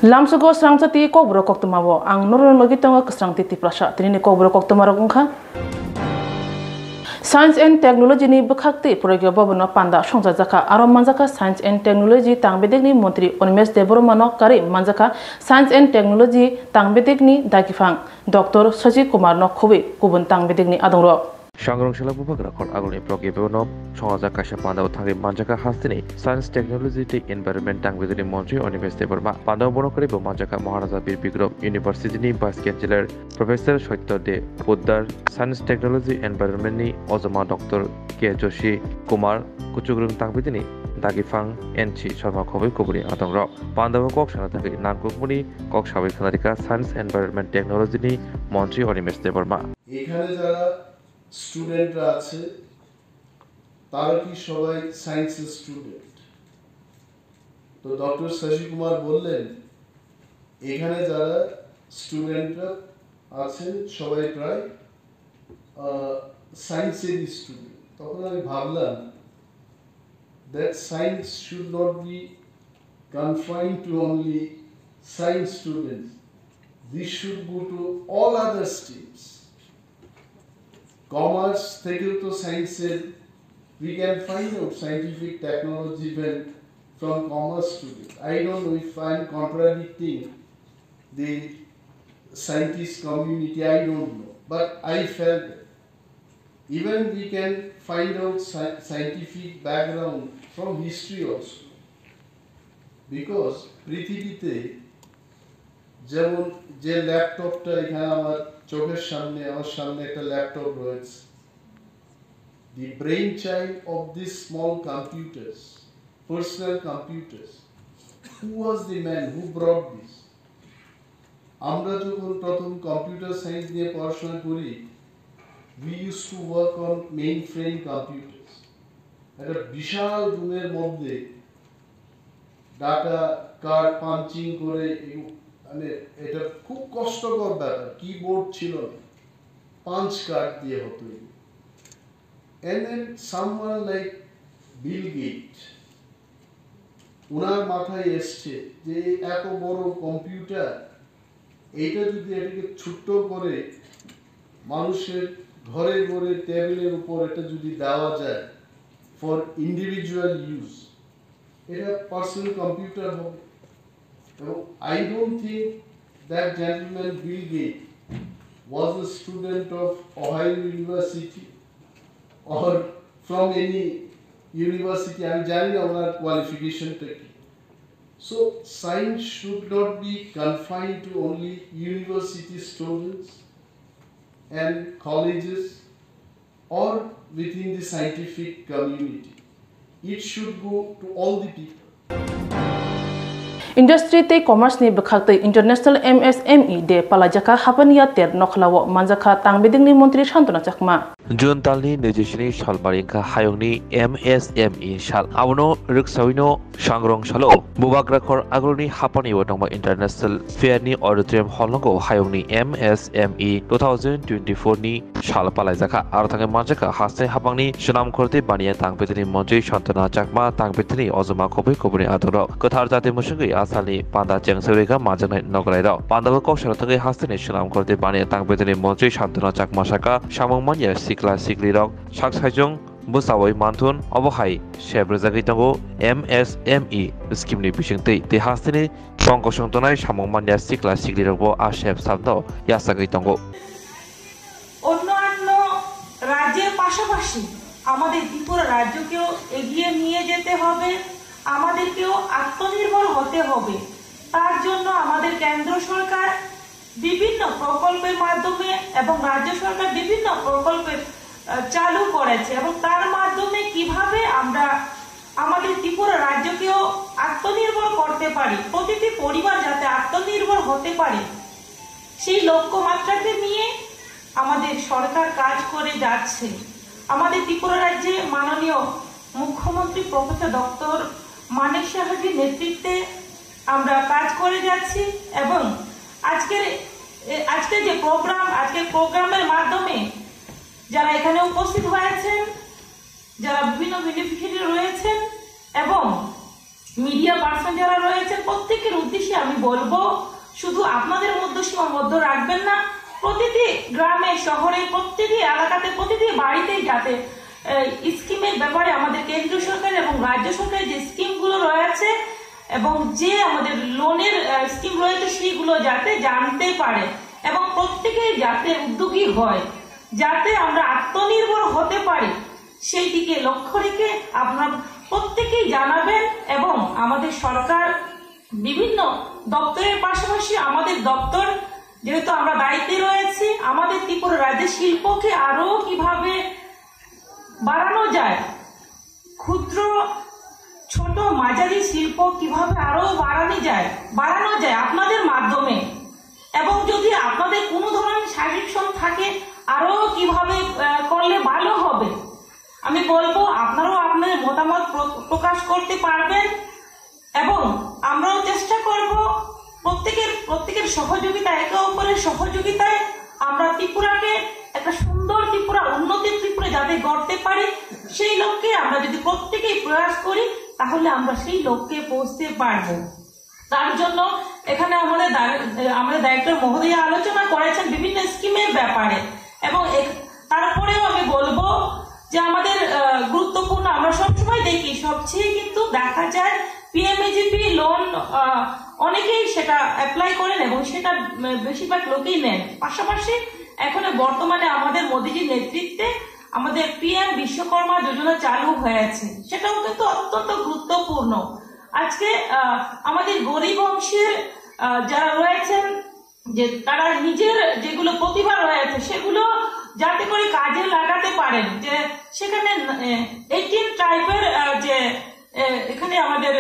Lamsugo srangchati kobro koktumabo ang noron logitanga ksrangtiti prasha trini kobro koktumaragungkha Science and Technology ni bukhakti proyek babona panda songjajaka aro manjaka Science and Technology tangbedekni Montri Onimesh Debormano kari manjaka Science and Technology tangbedekni dakifang Dr. Shaji Kumar no khobi kubun tangbedekni adongro Shangrongshila Bubakrakon Agoni Progebono, Songaza Kashapanda Tangi Manjaka Hastini, Science Technology Environment Tang with the Montri Onimesh Deborma, Panda Bonokaribo Manjaka Maharaja Birbigrov University Basket Chiller, Professor Shoito de Puddar, Science Technology Environment ni Ozama Dr. K. Joshi Kumar, Kuchugrung Tangbidini, Dagifang, Enchi Sharma Kobi Kuburi Adongra, Panda Kok Shanataki, Nankukuni, Kok Shavi Kanadika, Science Environment Technology ni Montri Onimesh Deborma. স্টুডেন্টরা আছে তারা কি সবাই সায়েন্সের student তো doctor Shashi Kumar বললেন এখানে যারা স্টুডেন্টরা আছেন সবাই প্রায় সায়েন্সের স্টুডেন্ট তখন আমি ভাবলাম that science should not be confined to only science students. This should go to all other streams. Commerce, to science, we can find out scientific technology even from commerce students. I don't know if I'm contradicting the scientist community, I don't know. But I felt that even we can find out scientific background from history also. Because পৃথিবীতে যেমন যে ল্যাপটপটা এখানে আমার চোখের সামনে আমার সামনে একটা ল্যাপটপ রয়েছে the brainchild of these small computers personal computers who was the man who brought this আমরা যখন প্রথম কম্পিউটার সায়েন্স নিয়ে পড়াশোনা করি we used to work on mainframe computers একটা বিশাল রুমের মধ্যে ডাটা কার্ড পাঞ্চিং করে মানে এটা খুব কষ্টকর ব্যাপার কিবোর্ড ছিল না পাঞ্চ কার্ড দিয়ে হতো and then someone like Bill Gates ওনার মাথায় এসছে যে এত বড় কম্পিউটার এইটা যদি এটাকে ছোট করে মানুষের ঘরে ঘরে টেবিলের উপর এটা যদি দেওয়া যায় ফর ইন্ডিভিজুয়াল ইউজ এটা পার্সোনাল কম্পিউটার হবে I don't think that gentleman Bill Gates was a student of Ohio University or from any university. I am জানি না ওনার কোয়ালিফিকেশনটা কি So science should not be confined to only university students and colleges or within the scientific community. It should go to all the people. Industry te commerce ni bukhakte international MSME de palajaka hapania ter nokhlawo manjaka tangbedingni montri Shantanu Chakma June talni nejishini shalbaringka hayongni MSME shal abono riksawino shangrong shalo bubakrakhor agroni hapani wotongba international fair ni auditorium hallongo hayongni MSME 2024 ni shal palajaka arthange manjaka haste hapangni sunam khorte baniya tangbedini montri Shantanu Chakma tangbedini ozuma khobai kobuni adoro kothar jate musungi asali panda chengsewega majanai noglairo pandaba koksara thake hasteni sunam khorte baniya tangbedini montri Shantanu Chakma shaka samongmanya sikla siklirok saksajong busawai manthun obohai shebrejagi tango MSME scheme ni bisingtei te hasteni songkosongtonai samongmanya sikla siklirok bo asheb sabdo yasagai tango অন্যান্য রাজ্যের পাশাপাশি আমাদের ত্রিপুরা রাজ্যকেও এগিয়ে নিয়ে যেতে হবে আমাদেরকেও আত্মনির্ভর হতে হবে তার জন্য আমাদের কেন্দ্র সরকার বিভিন্ন প্রকল্পের মাধ্যমে এবং রাজ্য সরকার বিভিন্ন প্রকল্প চালু করেছে এবং তার মাধ্যমে কিভাবে আমরা আমাদের ত্রিপুরা রাজ্যকেও আত্মনির্ভর করতে পারি প্রতিটি পরিবার যাতে আত্মনির্ভর হতে পারে সেই লক্ষ্যমাত্রাকে নিয়ে আমাদের সরকার কাজ করে যাচ্ছে আমাদের ত্রিপুরা রাজ্যে মাননীয় মুখ্যমন্ত্রী প্রফেসর ডক্টর মানিক সাহাজির নেতৃত্বে আমরা কাজ করে যাচ্ছি এবং আজকে যে প্রোগ্রামের মাধ্যমে যারা এখানে উপস্থিত হয়েছেন যারা বিভিন্ন বেনিফিশিয়ারি রয়েছেন এবং মিডিয়া পার্সন যারা রয়েছেন প্রত্যেকের উদ্দেশ্যে আমি বলবো, শুধু আপনাদের মধ্যে সীমাবদ্ধ রাখবেন না, প্রতিটি গ্রামে শহরে প্রতিটি এলাকাতে প্রতিটি বাড়িতেই যাতে স্কিমের ব্যাপারে আমাদের কেন্দ্রীয় সরকার এবং রাজ্য সরকারের যে স্কিমগুলো রয়েছে এবং যে আমাদের লোনের স্কিম রয়েছে সেগুলো যাতে জানতে পারে এবং প্রত্যেকেই যাতে উদ্যোগী হয়, যাতে আমরা আত্মনির্ভর হতে পারি, সেই দিকে লক্ষ্য রেখে আপনারা প্রত্যেকেই জানাবেন। এবং আমাদের সরকার বিভিন্ন দপ্তরের পাশাপাশি আমাদের দপ্তর, যেহেতু আমরা দায়িত্বে রয়েছি, আমাদের ত্রিপুরা রাজ্যের শিল্পকে আরো কিভাবে বাড়ানো যায়, ক্ষুদ্র ছোট মাঝারি শিল্প কিভাবে আরো বাড়ানো যায় আপনাদের মাধ্যমে, এবং যদি আপনাদের কোনো ধরনের সাজেশন থাকে আরো কিভাবে করলে ভালো হবে, আমি বলবো আপনারাও আপনাদের মতামত প্রকাশ করতে পারবেন। এবং আমরাও চেষ্টা করব প্রত্যেকের সহযোগিতা, একে অপরের সহযোগিতায় আমরা ত্রিপুরাকে একটা সুন্দর ত্রিপুরা, উন্নতির ত্রিপুরা যাতে গড়তে পারি, সেই লক্ষ্যে আমরা যদি প্রত্যেকেই প্রয়াস করি তাহলে আমরা সেই লক্ষ্যে পৌঁছতে পারবো। তার জন্য এখানে আমাদের ডাইরেক্টর মহোদয় আলোচনা করেছেন বিভিন্ন স্কিমের ব্যাপারে, এবং তারপরেও আমি বলবো যে আমাদের গুরুত্বপূর্ণ, আমরা সবসময় দেখি সবচেয়ে কিন্তু দেখা যায় পিএমএজিপি লোন অনেকেই সেটা অ্যাপ্লাই করেন এবং সেটা বেশিরভাগ লোকেই নেন। পাশাপাশি এখন বর্তমানে আমাদের মোদীজির নেতৃত্বে আমাদের পিএম বিশ্বকর্মা যোজনা চালু হয়েছে, সেটাও কিন্তু অত্যন্ত গুরুত্বপূর্ণ। আজকে আমাদের গরিব অংশের যারা রয়েছেন, যে তারা নিজের যেগুলো প্রতিভা রয়েছে সেগুলো যাতে করে কাজে লাগাতে পারেন, যে সেখানে 18 ট্রাইবের যে এখানে আমাদের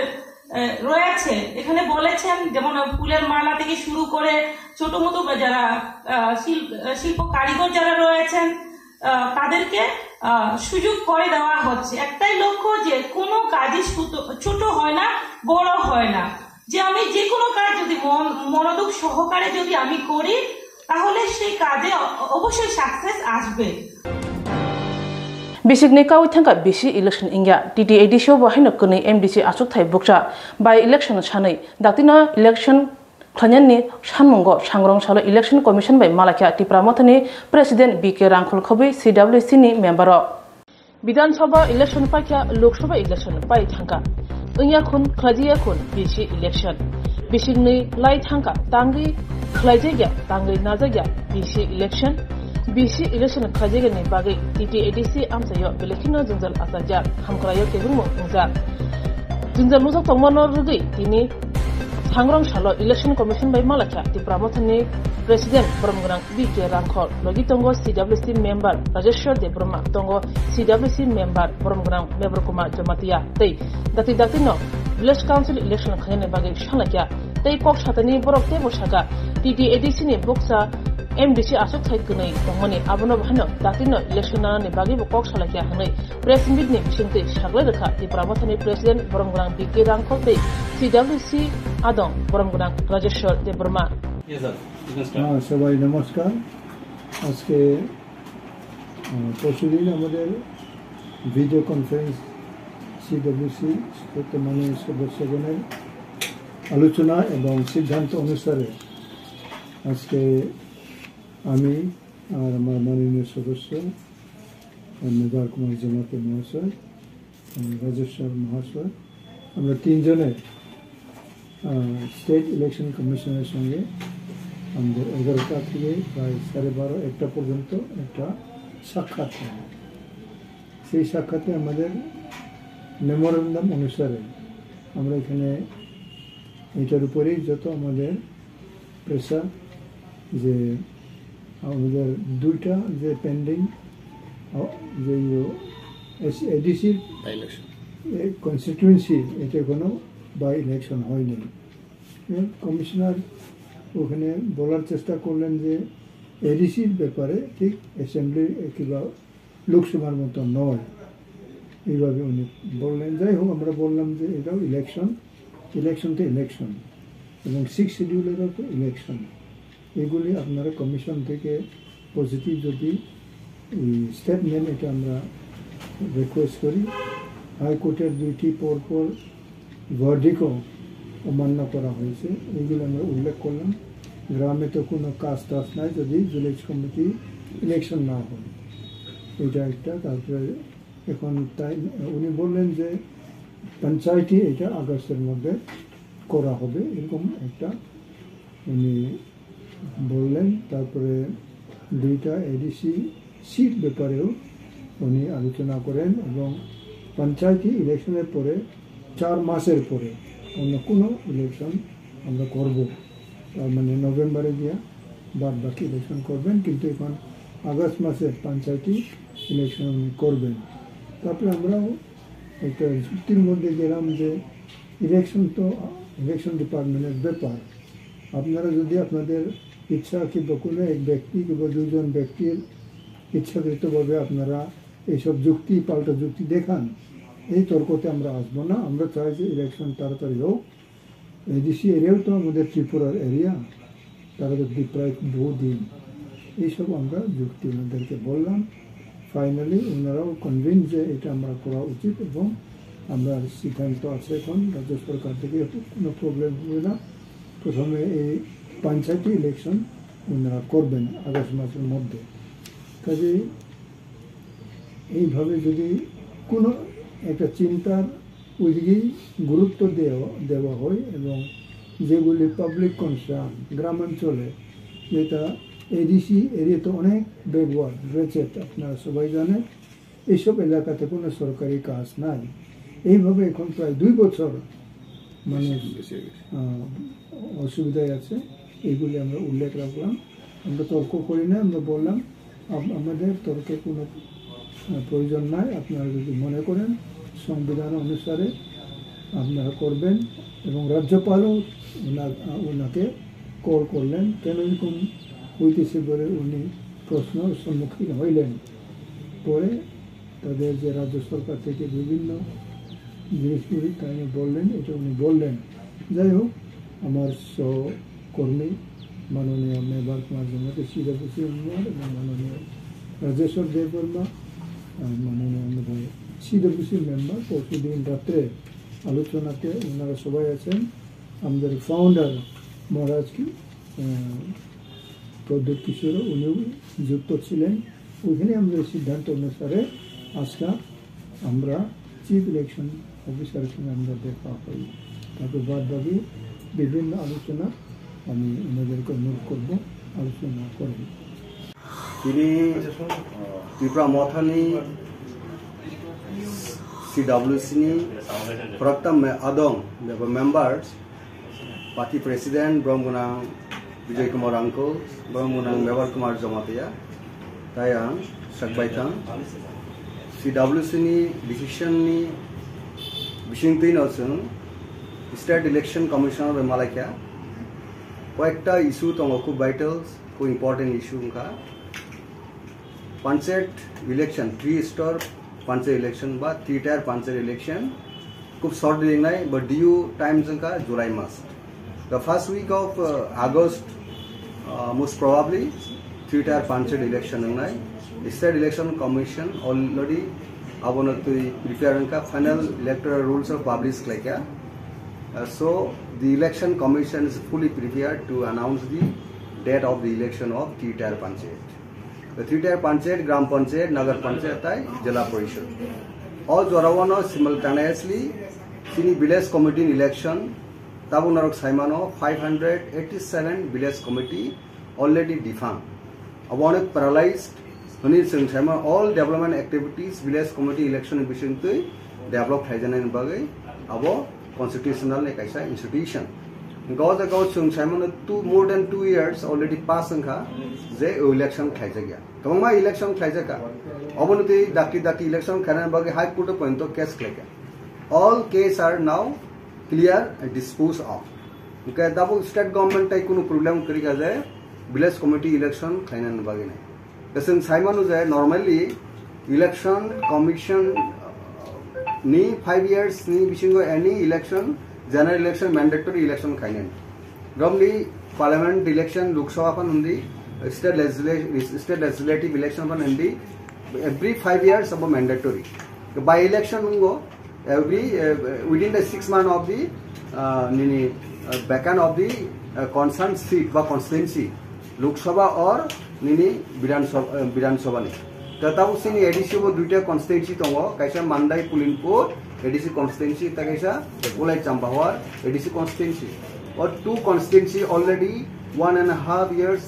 রয়েছে, এখানে বলেছেন যেমন ফুলের মালা থেকে শুরু করে ছোট মতো যারা শিল্প কারিগর যারা রয়েছেন তাদেরকে সুযোগ করে দেওয়া হচ্ছে। একটাই লক্ষ্য যে কোনো কাজই ছোট হয় না, বড় হয় না, যে আমি যে কোনো কাজ যদি মনোযোগ সহকারে যদি আমি করি তাহলে সেই কাজে অবশ্যই সাকসেস আসবে। Bisikni kawi thangka bisi election ingya TTAD show bahino kuni MDC asuk thai bukcha by election shanai daktina election khanyanni shanmungo sangrong salo election commission by malakya tipramothani president BK Rangkhol khobi CWC ni member Bidhan Sabha election pakya Lok Sabha election pai thangka ingya khun khlajiya khun bisi election bisikni lai thangka tangi khlajegya tangi najagya bisi election BC election khajega ni bagai TTADC amsayo belekino junjal asaja hamkrayo kebumo unja junjal musok tongmano rugi tini sangrong salo election commission by malakha tipramothani president bromgrang BK Rangkhol logi tongo CWC member Rajeshwar Debroma tongo CWC member bromgrang Mebro Kumar Jamatia tei dati no village council election khajene bagai shalakya tei kok satani borok te bosaga TTADC ni boksa MDC asuk thai kunai tongmani abono bhano datino election ni bagi bokok salakya hangai press meet ni bisingte saglai rakha tipramothani president boromgrang BK Rangkhol tei CWC adong boromgrang Rajeshwar Debroma Yes sir. সবাই নমস্কার। আজকে পরশুদিন আমাদের video conference CWC বর্তমানে সদস্যগণের আলোচনা এবং সিদ্ধান্ত অনুসারে আজকে আমি আর আমার মাননীয় সদস্য মেবার কুমার জমাতে মহাশয়, রাজেশ্বর মহাশয়, আমরা তিনজনে স্টেট ইলেকশন কমিশনের সঙ্গে আমাদের 11টা থেকে প্রায় 12:30-1টা পর্যন্ত একটা সাক্ষাৎ হবে। সেই সাক্ষাতে আমাদের মেমোরেন্ডাম অনুসারে আমরা এখানে এটার উপরেই যত আমাদের প্রেসার যে আমাদের দুইটা যে পেন্ডিং যে এডিসির কনস্টিটিউয়েন্সি এটা কোনো বাই ইলেকশন হয়নি। কমিশনার ওখানে বলার চেষ্টা করলেন যে এডিসির ব্যাপারে ঠিক অ্যাসেম্বলি কিংবা লোকসভার মতো নয়, এইভাবে উনি বললেন। যাই হোক, আমরা বললাম যে এটাও ইলেকশন তো ইলেকশন এবং 6 শিডিউলেরও তো ইলেকশন। এগুলি আপনারা কমিশন থেকে পজিটিভ যদি স্টেপ নেন এটা আমরা রিকোয়েস্ট করি। হাইকোর্টের 2টি পরপর ভার্ডিকও অমান্য করা হয়েছে। এইগুলো আমরা উল্লেখ করলাম। গ্রামে তো কোনো কাজ টাজ নাই যদি ভিলেজ কমিটি ইলেকশন না হয়, এটা একটা। তারপরে এখন তাই উনি বললেন যে পঞ্চায়েতই এটা আগস্টের মধ্যে করা হবে, এরকম একটা উনি বললেন। তারপরে 2টা এডিসি সিট ব্যাপারেও উনি আলোচনা করেন এবং পঞ্চায়েতই ইলেকশনের পরে 4 মাসের পরে অন্য কোনো ইলেকশন আমরা করব, তার মানে নভেম্বরে গিয়ে বাদ বাকি ইলেকশন করবেন, কিন্তু এখন আগস্ট মাসে পঞ্চায়েতই ইলেকশন করবেন। তারপরে আমরাও একটা যুক্তির মধ্যে গেলাম যে ইলেকশন তো ইলেকশন ডিপার্টমেন্টের ব্যাপার। আপনারা যদি আপনাদের ইচ্ছা কিংবা কোনো এক ব্যক্তি কিংবা 2জন ব্যক্তির ইচ্ছাকৃতভাবে আপনারা এইসব যুক্তি পাল্টা যুক্তি দেখান, এই তর্কতে আমরা আসবো না। আমরা চাই যে ইলেকশন তাড়াতাড়ি হোক। এডিসি এরিয়াও তো আমাদের ত্রিপুরার এরিয়া, তারা তো প্রায় বহুদিন, এইসব আমরা যুক্তি ওনাদেরকে বললাম। ফাইনালি ওনারাও কনভিন্স যে এটা আমরা করা উচিত এবং আমরা সিদ্ধান্ত আছে এখন রাজ্য সরকার থেকে কোনো প্রবলেম হবে না। প্রথমে এই পঞ্চায়েতই ইলেকশন ওনারা করবেন আগস্ট মাসের মধ্যে। কাজেই এইভাবে যদি কোনো একটা চিন্তার ওইদিকেই গুরুত্ব দেওয়া হয় এবং যেগুলি পাবলিক কনসার্ন গ্রামাঞ্চলে, যেটা এডিসি এরিয়াতে অনেক ব্যাকওয়ার্ড রয়েছে, আপনারা সবাই জানেন, এইসব এলাকাতে কোনো সরকারি কাজ নাই। এইভাবে এখন প্রায় 2 বছর মানুষ অসুবিধায় আছে। এইগুলি আমরা উল্লেখ রাখলাম। আমরা তর্ক করি না, আমরা বললাম আমাদের তর্কে কোনো প্রয়োজন নাই। আপনারা যদি মনে করেন সংবিধান অনুসারে আপনারা করবেন। এবং রাজ্যপালও ওনাকে কল করলেন, কেন এরকম হইতেছে বলে উনি প্রশ্নের সম্মুখীন হইলেন। পরে তাদের যে রাজ্য সরকার থেকে বিভিন্ন জিনিসগুলি তাই বললেন, এটা উনি বললেন। যাই হোক, আমার সহকর্মী মাননীয় মেবার কুমার জমাতে সিডব্লিউসি মেম্বার এবং মাননীয় রাজেশ্বর দেববর্মা মাননীয় আমাদের সিডব্লিউসি মেম্বার পরশুদিন রাত্রে আলোচনাতে ওনারা সবাই আছেন। আমাদের ফাউন্ডার মহারাজ কি প্রদ্যুৎ কিশোরও উনিও যুক্ত ছিলেন। ওইখানে আমাদের সিদ্ধান্ত অনুসারে আজকে আমরা চিফ ইলেকশন অফিসারের সঙ্গে আমরা দেখা করি। তারপর বাদ বাকি বিভিন্ন আলোচনা আমি ওনাদেরকে অনুরোধ করবো আলোচনা করব। তিনি Tripura মথানি CWC Praktam Adong members Party President Brahmunang Vijay Kumar Uncle Brahmunang Mebar Kumar Jamatia Tayang Sakbaitang CWC ni decision ni Bishingtin Osun State Election Commissioner Malaya কয়েকটা ইস্যু তোমার খুব ভাইটালস খুব ইম্পর্টেন্ট ইস্যু का panchayat election 3 star panchayat election बा 3 tier panchayat election खूब short दिन नाइ but due time का जुलाई मास द फर्स्ट वीक ऑफ अगस्त most probably 3 tier panchayat election नाइ स्टेट इलेक्शन कमीशन ऑलरेडी अबन प्रिपेयर का final electoral rules of publish like so the election commission is fully prepared to announce the date of the election of 3 tier panchayat. The 3 tier panchayat, gram panchayat, nagar panchayat, jila parishad. All Zorawana simultaneously sini village committee election tabu narok saimano 587 village committee already defunct. Abonek paralyzed honir sing saima all development activities village committee election bishin tu develop hajanen bagai abo constitutional like I say institution. Gauza gauz chung Simon more than 2 years already passed nga je election khaija gya. Kamma election khaija ka. Abonute daki election khana bagi high court point case klega. All case are now clear and disposed of. Okay, dabu state government tai kuno problem kari ga jaye village committee election khaina bagi nai. Kasen Simon jaye normally election commission ni 5 years ni bishingo any election general election mandatory election kainen gamli parliament election lok sabha pan undi state legislative election pan undi every 5 years abo mandatory by election ungo within the 6 months of the vacant of the concerned seat বা constituency Lok Sabha or বিধানসভা ni tatabu sini ADC bo duita constituency tongo kaisa Mandai Pulinpur ADC constituency ta kaisa Ulai Chambawar ADC constituency or 2 constituency already 1.5 years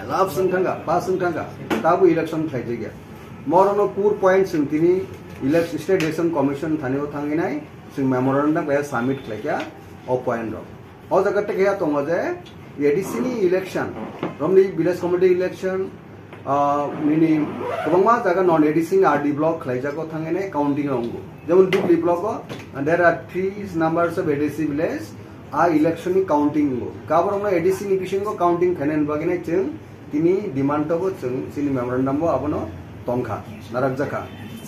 elapsed sangthanga pass sangthanga tabu election thaije gya morono pur point singtini election state election commission thaneo thanginai sing memorandum ba submit khlakya o point ro o jagate kya tongo je ADC ni election romni village committee election mini kobangma jaga non ADC RD block khlaijako thangene counting ongo jemon Dubli block and there are 3 numbers of ADC village election counting go kaborona ADC ni bising go counting khenen bagine chung tini demand to go chung sini memorandum bo abono tongkha narakjaka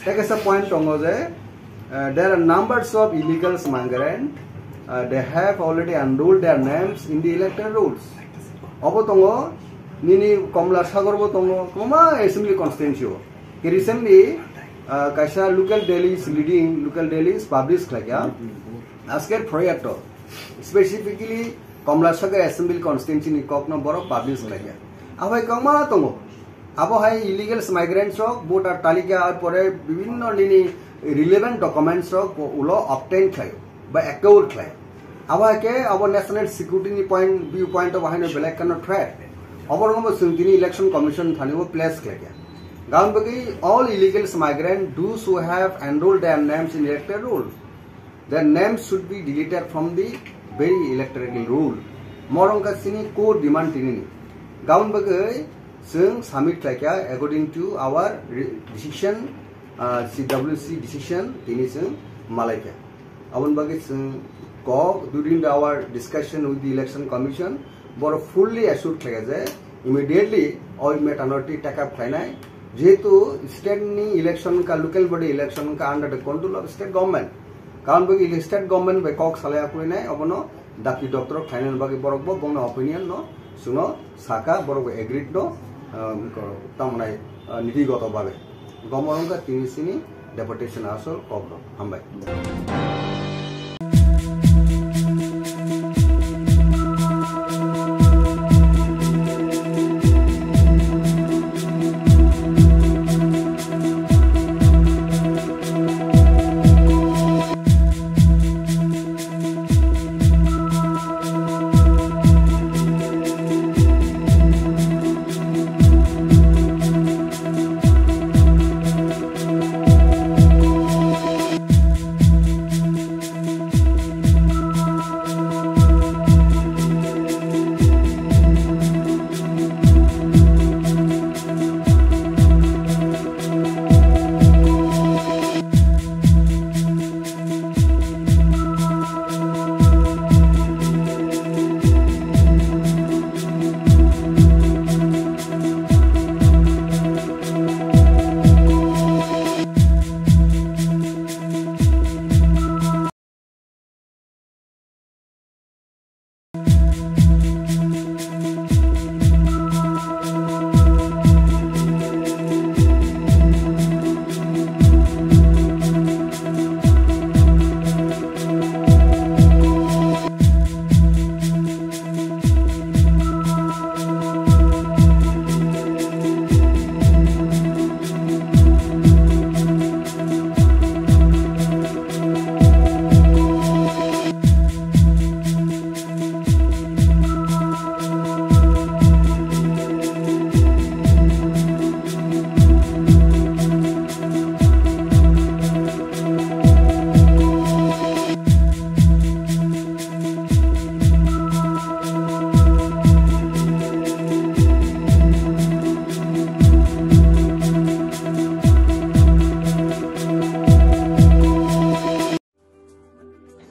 take a point tongo je there are numbers of illegal migrants they have already enrolled their names in the electoral rolls obo tongo nini Komla Sagar bo tongo koma assembly constituency recently kaisa local dailies published khlakya asker project specifically Komla Sagar assembly constituency ni kokno boro publish khlakya abai kama tongo abo hai illegal migrants rok voter talika ar pore bibhinno nini relevant documents rok ulo obtain khlayo ba account khlayo abake abo national security ni viewpoint of hine black kind of threat oborongbo sungtini election commission thanibo place khlakya gaunbagi all illegal migrants those who have enrolled their names in electoral roll their names should be deleted from the very electoral roll morongka sini core demand tinini gaunbagi sung submit khlakya according to our decision CWC decision tini sung malaika abon bagi sung during our discussion with the election commission bor fully assured khlaka je immediately all matter take up khlainai jehetu state ni election ka local body election ka under the control of state government karon bagi state government be kok salaya kuinai abono daki doctor khlainan bagi borok bo bongna opinion no suno saka borok agreed no tamnai nitigoto bhabe gomorongka tini sini deputation asol kobro hambai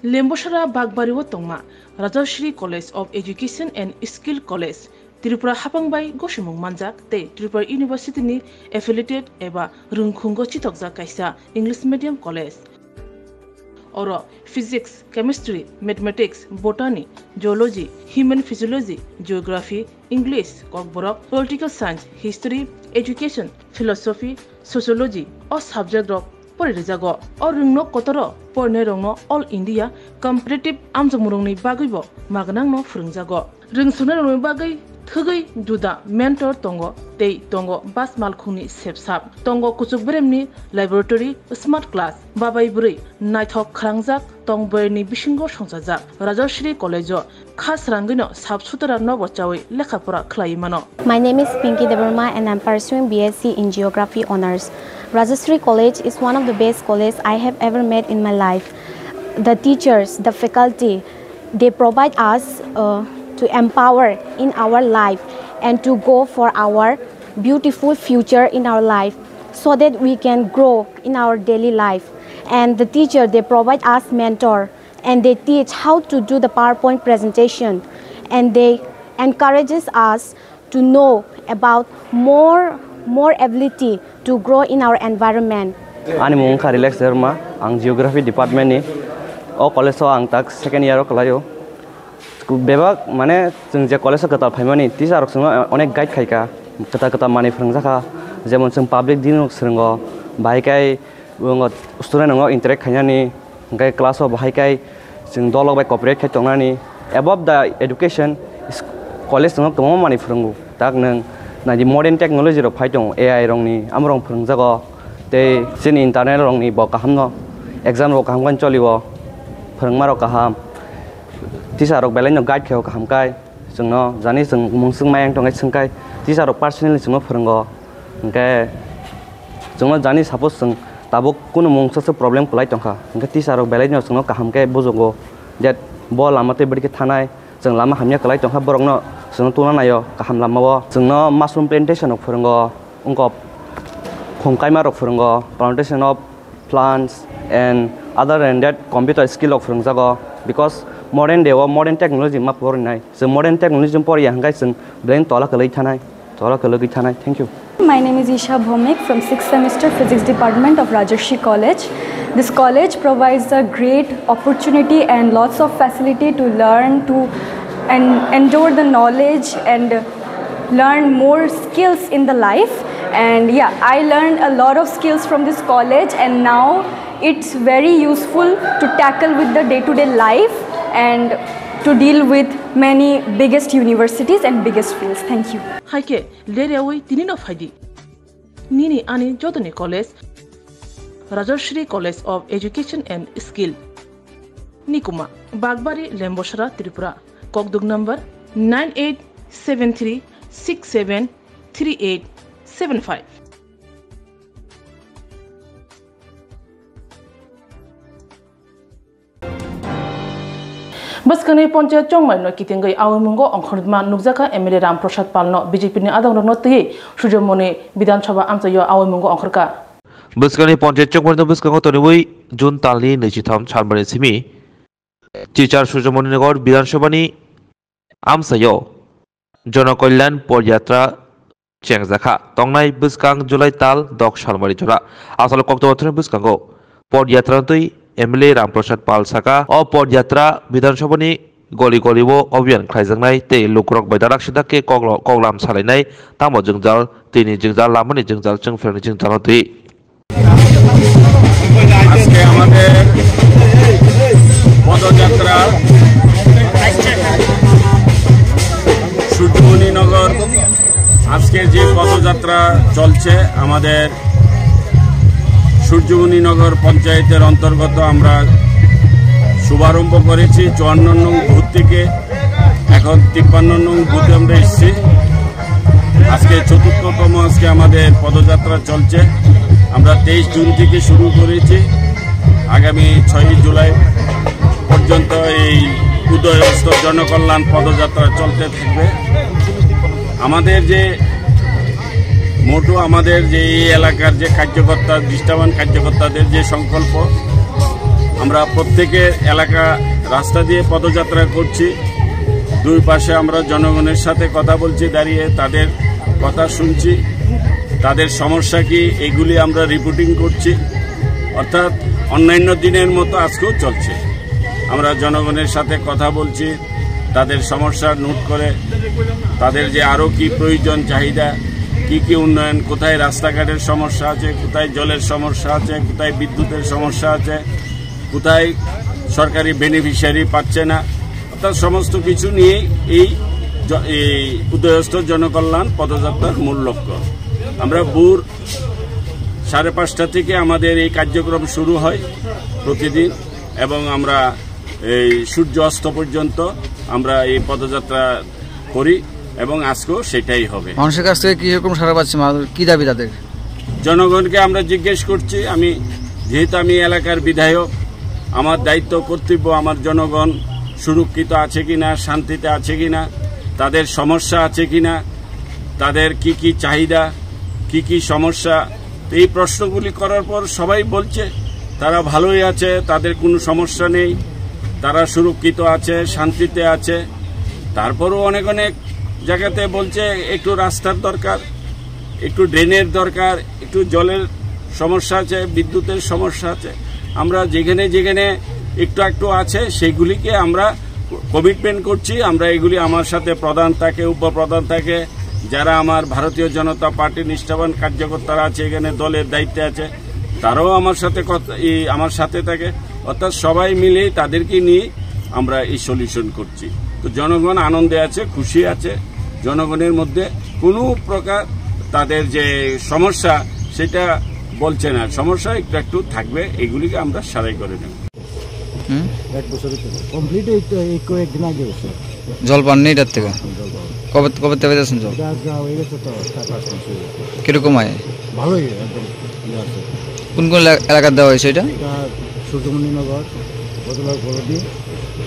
Lembosara Bagbariwo Tongma, Rajashri College of Education and Skill College, Tripura Hapangbai Goshimung Manjak, Te Tripura University ni affiliated eba Rungkhungo Chitokja Kaisa English Medium College. Oro Physics, Chemistry, Mathematics, Botany, Geology, Human Physiology, Geography, English, Kokborok, Political Science, History, Education, Philosophy, Sociology, or subject of porijago o rungno kotoro porne rongno all India competitive amjamurungni bagaibo magnangno phurungjago rungsuna rongni bagai thugai juda mentor tongo tei tongo bas malkhungni sepsap tongo kuchuk bremni laboratory smart class babai buri naithok khrangjak tongboyni bisingo songjajak Rajashri College khas rangino sabsutara nobochawi lekhapora khlai mano. My name is Pinky Devarma and I'm pursuing BSc in Geography Honours. Rajashri College is one of the best colleges I have ever met in my life. The teachers, the faculty, they provide us to empower in our life and to go for our beautiful future in our life so that we can grow in our daily life. And the teacher, they provide us mentor and they teach how to do the PowerPoint presentation and they encourages us to know about more ability to grow in our environment. Ani mung relax derma ang geography department ni o college so ang tak second year kalayo bebak mane जों जे college kata phaimani teacher rok onek guide khaika kata mani phrangjaka jemon जों public din rok srungo bhaikai student ngo interact khainani gai class of bhaikai जों dolok bai cooperate khai tongnani above the education college ngo tomo mani phrangu tak nang na di modern technology rok phai tong AI rong ni amrong phranjago tei sin internet rong ni bo kahamno exam rok kaham cholibo phrangma rok kaham teacher rok belai no guide kheo kaham kai jongno jani jong mungsung mayang tongai sungkai teacher rok personally jongno phrango engke jongno jani suppose jong tabuk kuno mungsa problem kulai tongkha engke teacher rok belai no jongno kaham kai bojogo that bo lamate bidike thanai jong lama hamya kulai tongkha borokno jongno tuna nayo kaham lamao jongno mushroom plantation rok phrango ungko khongkai ma rok phrango plantation of plants and other than that computer skill rok phrangjago because modern day or modern technology ma porinai so modern technology pori hangai sing brain tola kalai thanai thank you. My name is Isha Bhomik from 6th semester physics department of Rajashri College. This college provides a great opportunity and lots of facility to learn to and endure the knowledge and learn more skills in the life. And yeah, I learned a lot of skills from this college and now it's very useful to tackle with the day-to-day life and to deal with many biggest universities and biggest fields. Thank you. Haike lerewi tinino faidi nini ani jodoni college Rajashri College of Education and Skill Nikuma Bagbari Lemboshara Tripura Kokdug number 9873673875. Baskani Ponche Chongmai no Kitingai Awimungo Onkhordma Nukjaka Emile Ram Prasad Palno BJP ni Adang no Tei Sujamoni Bidan Sabha Amsayo Awimungo Onkhorka Baskani Ponche Chongmai no Baskango Toniwi Jun Tali Nichitam Chalmari Simi Chichar Sujamoni Nagor Bidan Sabani Amsayo Jonokollan Podyatra Chengzaka Tongnai Buskang Julai Tal Dok Chalmari Jura Asal Kokto Buskango Podyatra Tui Emile Ram Prasad Pal Saka o Podyatra Bidanshabani Goli Golibo Obian Kaisangnai Te Lukrok Baidarak Sidake Koglam Salinai Tamo Jungjal Tini Jungjal Lamani Jungjal Chungferni Jungjal Ti আজকে আমাদের পদযাত্রা সূর্যমণিনগর আজকে যে পদযাত্রা চলছে আমাদের সূর্যমণিনগর পঞ্চায়েতের অন্তর্গত আমরা শুভারম্ভ করেছি 54 নং বুথ থেকে এখন 53 নং বুথে আমরা এসেছি আজকে চতুর্থতম আজকে আমাদের পদযাত্রা চলছে আমরা 23 জুন থেকে শুরু করেছি আগামী 6 জুলাই পর্যন্ত এই উদয় অস্ত জনকল্যাণ পদযাত্রা চলতে থাকবে আমাদের যে মোটো আমাদের যে এই এলাকার যে কার্যকর্তা দৃষ্টাবান কার্যকর্তাদের যে সংকল্প আমরা প্রত্যেকের এলাকা রাস্তা দিয়ে পদযাত্রা করছি দুই পাশে আমরা জনগণের সাথে কথা বলছি দাঁড়িয়ে তাদের কথা শুনছি তাদের সমস্যা কি এগুলি আমরা রিপোর্টিং করছি অর্থাৎ অন্যান্য দিনের মতো আজকেও চলছে আমরা জনগণের সাথে কথা বলছি তাদের সমস্যা নোট করে তাদের যে আরও কি প্রয়োজন চাহিদা কি উন্নয়ন, কোথায় রাস্তাঘাটের সমস্যা আছে, কোথায় জলের সমস্যা আছে, কোথায় বিদ্যুতের সমস্যা আছে, কোথায় সরকারি বেনিফিশিয়ারি পাচ্ছে না, অর্থাৎ সমস্ত কিছু নিয়ে এই উদয়স্থ জনকল্যাণ পদযাত্রার মূল লক্ষ্য। আমরা ভোর 5:30 থেকে আমাদের এই কার্যক্রম শুরু হয় প্রতিদিন, এবং আমরা এই সূর্য অস্ত পর্যন্ত আমরা এই পদযাত্রা করি, এবং আজকেও সেটাই হবে। মানুষের কাছ থেকে কিরকম সাড়া পাচ্ছে, কি দাবি তাদের? জনগণকে আমরা জিজ্ঞেস করছি, যেহেতু আমি এলাকার বিধায়ক, আমার দায়িত্ব কর্তব্য আমার জনগণ সুরক্ষিত আছে কিনা, শান্তিতে আছে কিনা, তাদের সমস্যা আছে কিনা, তাদের কি কি চাহিদা, কি কি সমস্যা, এই প্রশ্নগুলি করার পর সবাই বলছে তারা ভালোই আছে, তাদের কোনো সমস্যা নেই, তারা সুরক্ষিত আছে, শান্তিতে আছে। তারপরও অনেক অনেক জায়গাতে বলছে একটু রাস্তার দরকার, একটু ড্রেনের দরকার, একটু জলের সমস্যা আছে, বিদ্যুতের সমস্যা আছে। আমরা যেখানে যেখানে একটু আছে সেইগুলিকে আমরা কমিটমেন্ট করছি। আমরা এগুলি আমার সাথে প্রধান থাকে, উপপ্রধান থাকে, যারা আমার ভারতীয় জনতা পার্টির নিষ্ঠাবান কার্যকর্তারা আছে, এখানে দলের দায়িত্বে আছে, তারাও আমার সাথে থাকে। অর্থাৎ সবাই মিলে তাদেরকে নিয়ে আমরা এই সলিউশন করছি। তো জনগণ আনন্দে আছে, খুশি আছে। জনগণের মধ্যে কোনো প্রকার তাদের যে সমস্যা সেটা বলছে না, সমস্যা একটু থাকবে, এগুলিকে আমরা সারাই করে নেব। জল পাননি এটার থেকে? কবে থেকে যাচ্ছেন জল? কিরকম হয়? ভালোই, একদম কোন কোন এলাকা দেওয়া হয়েছে এটা? সূর্যমণিনগর, বদলা গরদি,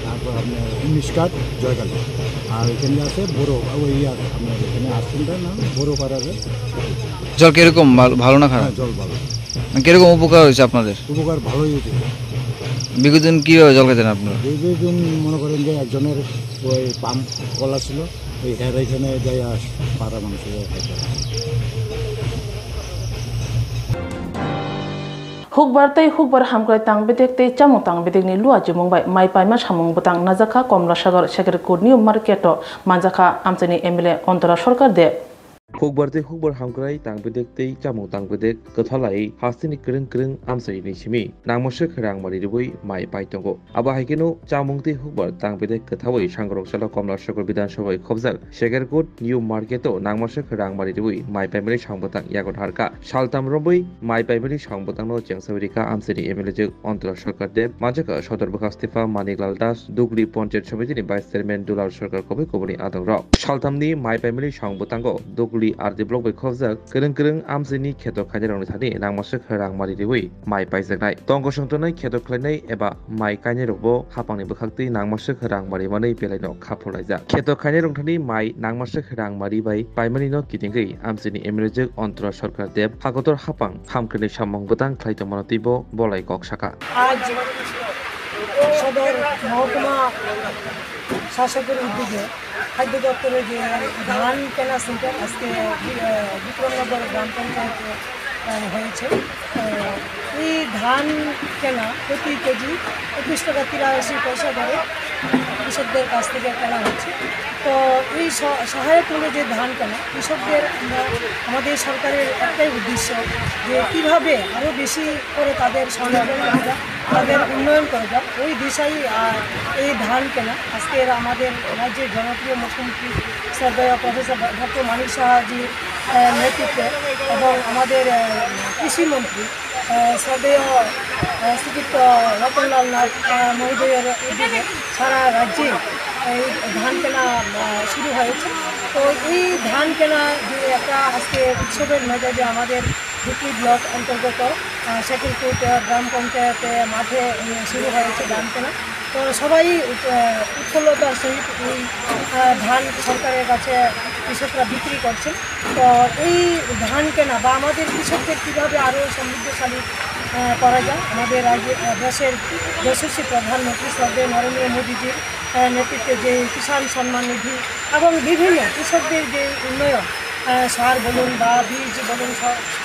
তারপর আপনার মিসকাট, জয়কালী, আর এখানে আছে বড় আপনার এখানে আসছেনটা না বড় পাড়ার। জল কিরকম, ভালো না খারাপ? জল ভালো। কিরকম উপকার হয়েছে আপনাদের? উপকার ভালোই হয়েছে। বিগত দিন কীভাবে জল খেতেন আপনারা? বিগত দিন মনে করেন যে একজনের ওই পাম্প কলা ছিল, ওই হের এখানে যাই পাড়া মানুষের Hukbar tai hukbar hamkrai tang bedek tai chamung tang bedek ni lua jemung bai mai paima samung butang najaka Komla Sagar Shaker Kod New Marketo manjaka amchani MLA Ontara Sarkar de Hukbar hamkrai tang bedek tai chamung tang bedek kathalai hastini kreng amsai ni simi nangmoshe khrang mari ribui mai pai tongo aba haikeno chamung ti hukbar tang bedek kathawai sangrok sala Komla Sagar Bidan Sabai khobjak Shaker Kod New Marketo nangmoshe khrang mari ribui mai paimani sangbutang yagot harka saltam robui mai paimani sangbutang no jengsabrika amsani MLA jek Ontara Sarkar de manjaka Sodor Bakastifa Maniklal Das Dugli Panchayat Samiti ni Vice Chairman Dulal Sarkar kobai kobani adang rok saltamni mai paimani sangbutango Dugli RD Block by khobjak kreng amsani kheto khainai thani nangmoshe khrang mari ribui mai paijaknai tongko songtonai kheto khlainai eba mai kainai rokbo hapangni bwkhakti nangmoshe khrang mari manai pelaino khapolaijak kheto khainai rongthani mai nangmoshe khrang mari bai paimani no kitingri amsani MLA jek Ontara Sarkar de hagotor hapang hamkreni samong butang khlaito manatibo bolai kok saka আজ সদর মহকুমা শাসকের উদ্যোগে খাদ্য দপ্তরের যে ধান কেনা সেন্টার আজকে বিক্রমনগর গ্রাম পঞ্চায়েতে হয়েছে। এই ধান কেনা প্রতি কেজি 21 টাকা 83 পয়সা দরে কৃষকদের কাছ থেকে কেনা হচ্ছে। তো এই সহায়ক মূল্যে যে ধান কেনা কৃষকদের আমাদের সরকারের একটাই উদ্দেশ্য যে কীভাবে আরও বেশি করে তাদের সংরক্ষণ করা যায়, তাদের উন্নয়ন করা যায়, ওই দিশাই এই ধান কেনা। আজকের আমাদের রাজ্যের জনপ্রিয় মুখ্যমন্ত্রী শ্রদ্ধেয় প্রফেসর ডক্টর মানিক সাহাজির নেতৃত্বে এবং আমাদের কৃষিমন্ত্রী শ্রদ্ধেয় শ্রীযুক্ত রতনলাল নাথ মহোদয়ের উদ্যোগে সারা রাজ্যে এই ধান কেনা শুরু হয়েছে। তো এই ধান কেনা যে একটা আজকে উৎসবের মেজাজে আমাদের দুটি ব্লক অন্তর্গত শেখরকোট গ্রাম পঞ্চায়েতে মাঠে শুরু হয়েছে ধান কেনা। তো সবাই উৎফুল্লতার সহিত এই ধান সরকারের কাছে কৃষকরা বিক্রি করছেন। তো এই ধান কেনা বা আমাদের কৃষকদের কীভাবে আরও সমৃদ্ধশালী করা যায়, আমাদের দেশের যশস্বী প্রধানমন্ত্রী শ্রদ্ধেয় নরেন্দ্র মোদীজির নেতৃত্বে যে কিষাণ সম্মান নিধি এবং বিভিন্ন কৃষকদের যে উন্নয়ন সার বলুন বা বীজ বলুন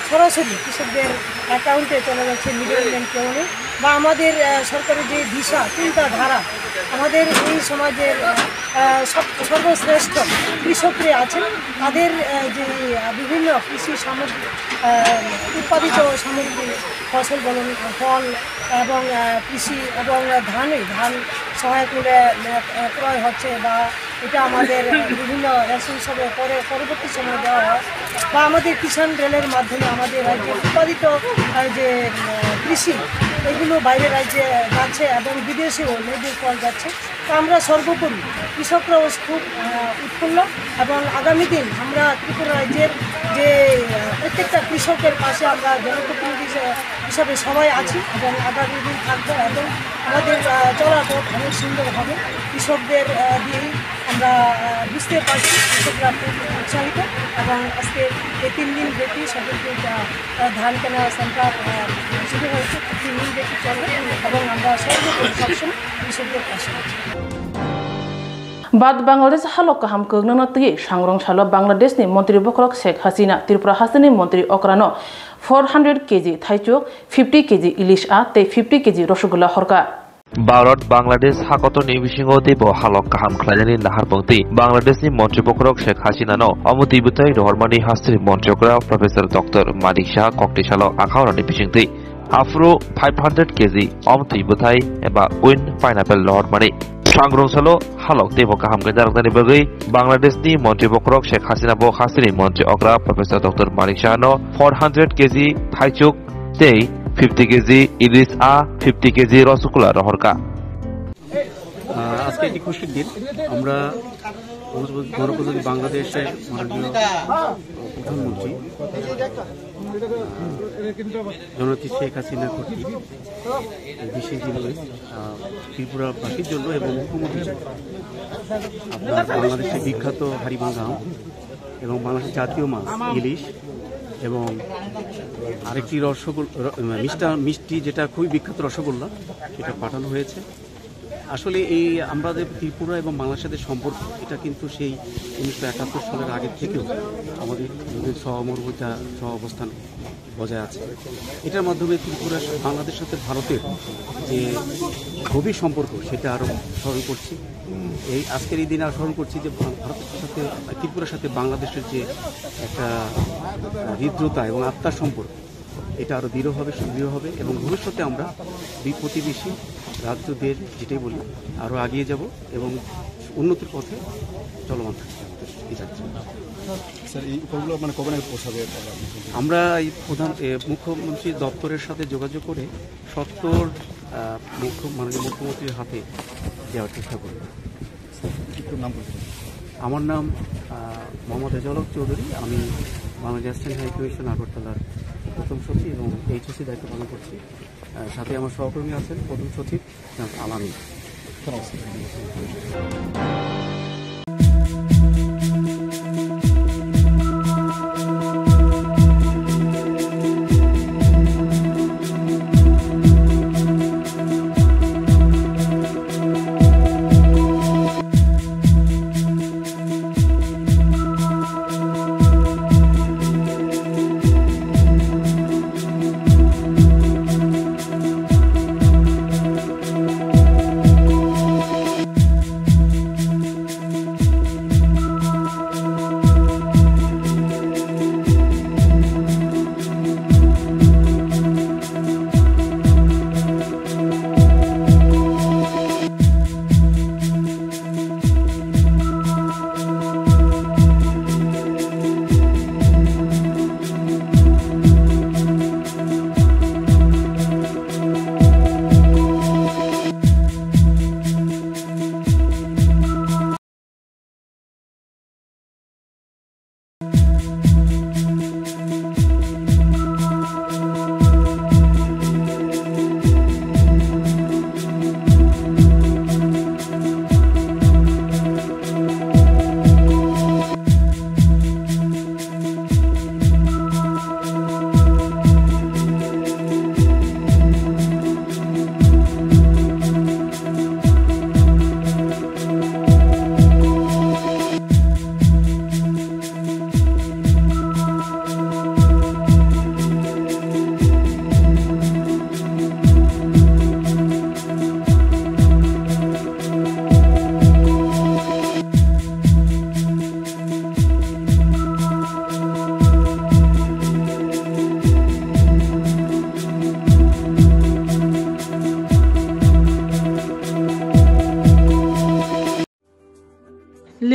সরাসরি কৃষকদের অ্যাকাউন্টে চলে যাচ্ছে, মিডলম্যান কেউ নেই। বা আমাদের সরকারের যে দিশা চিন্তাধারা, আমাদের এই সমাজের সর্বশ্রেষ্ঠ কৃষকরা আছেন, তাদের যে বিভিন্ন বিভিন্ন কৃষি সামগ্রী উৎপাদিত সামগ্রী ফসল বলুন ফল এবং কৃষি এবং ধান সহায়ক মূল্যে ক্রয় হচ্ছে বা এটা আমাদের বিভিন্ন রেশন হিসাবে পরবর্তী সময় দেওয়া হয় বা আমাদের কিষাণ রেলের মাধ্যমে আমাদের রাজ্যে উৎপাদিত যে কৃষি এগুলো বাইরের রাজ্যে যাচ্ছে এবং বিদেশেও লেবু ফল যাচ্ছে। তো আমরা সর্বোপরি কৃষকরাও খুব উৎফুল্ল এবং আগামী দিন আমরা ত্রিপুরা রাজ্যের যে প্রত্যেকটা কৃষকের পাশে আমরা জনপ্রতিনিধি হিসাবে সবাই আছি এবং আগামী দিন থাকবো এবং আমাদের চলাপথ অনেক সুন্দর হবে। কৃষকদের দিয়েই আমরা বুঝতে পারছি কৃষকরা খুব উৎসাহিত এবং আজকে এই 3 দিন ব্যাপী সকলকে ধান কেনা সেন্টার শুরু হয়েছে 3 দিন ব্যাপী চলবে এবং আমরা সর্বোপরি সবসময় কৃষকদের পাশে আছি। बाद बांग्लादेश हालक kaham kognana tui sangrong salo Bangladesh ni Montri Bokrok Sheikh Hasina Tripura Hasani Montri Okrano 400 kg Thaichuk 50 kg ilish a te 50 kg Rosogula Horka Bharat Bangladesh hakoto ni bisingo debo halok kaham khlainani nahar bongti Bangladesh ni Montri Bokrok Sheikh Hasina no amoti butai rohormani hastri Montreokra Professor Dr. Malik Shah Kokti salo akhaurani bisingti Afro 500 kg amoti butai eba win pineapple rohormani Sangrong salo halok debo kaham kejarakni bagai Bangladesh ni Montri Bokrok Sheikh Hasina bo khasini Montri Okra Professor Dr. Malik Shah no 400 kg Thaichuk te 50 kg ilish a 50 kg rasgulla রহরকা আজকে একটি খুশির দিন আমরা গণপ্রজাতন্ত্রী বাংলাদেশের মাননীয় প্রধানমন্ত্রী জননেত্রী শেখ হাসিনা কর্তৃক বিশেষ দিবস ত্রিপুরাবাসীর জন্য এবং মুখ্যমন্ত্রীর জন্য আপনার বাংলাদেশের বিখ্যাত হাড়িভাঙ্গা আম এবং বাংলাদেশের জাতীয় মাছ ইলিশ এবং আরেকটি মিষ্টি যেটা খুবই বিখ্যাত রসগোল্লা এটা পাঠানো হয়েছে। আসলে এই আমাদের ত্রিপুরা এবং বাংলাদেশের সম্পর্ক এটা কিন্তু সেই 1971 সালের আগের থেকেও আমাদের সহমর্মিতা সহ অবস্থান বজায় আছে। এটার মাধ্যমে ত্রিপুরা বাংলাদেশের সাথে ভারতের যে গভীর সম্পর্ক সেটা আরও স্মরণ করছি। এই আজকের এই দিনে স্মরণ করছি যে ভারতের সাথে ত্রিপুরার সাথে বাংলাদেশের যে একটা হৃদ্রতা এবং আত্মার সম্পর্ক এটা আরও দৃঢ় হবে এবং ভবিষ্যতে আমরা দুই প্রতিবেশী রাজ্যদের যেটাই বলি আরও এগিয়ে যাব এবং উন্নতির পথে চলমান থাকতে আমরা এই মুখ্যমন্ত্রী দপ্তরের সাথে যোগাযোগ করে মাননীয় মুখ্যমন্ত্রীর হাতে দেওয়ার চেষ্টা করব। আমার নাম মোহাম্মদ রেজাউল চৌধুরী, আমি বাংলাদেশ অ্যাসিস্ট্যান্ট হাই কমিশন আগরতলার প্রথম সচিব এবং এইচএসি দায়িত্ব পালন করছি। সাথে আমার সহকর্মী আছেন প্রথম সচিব আলামী।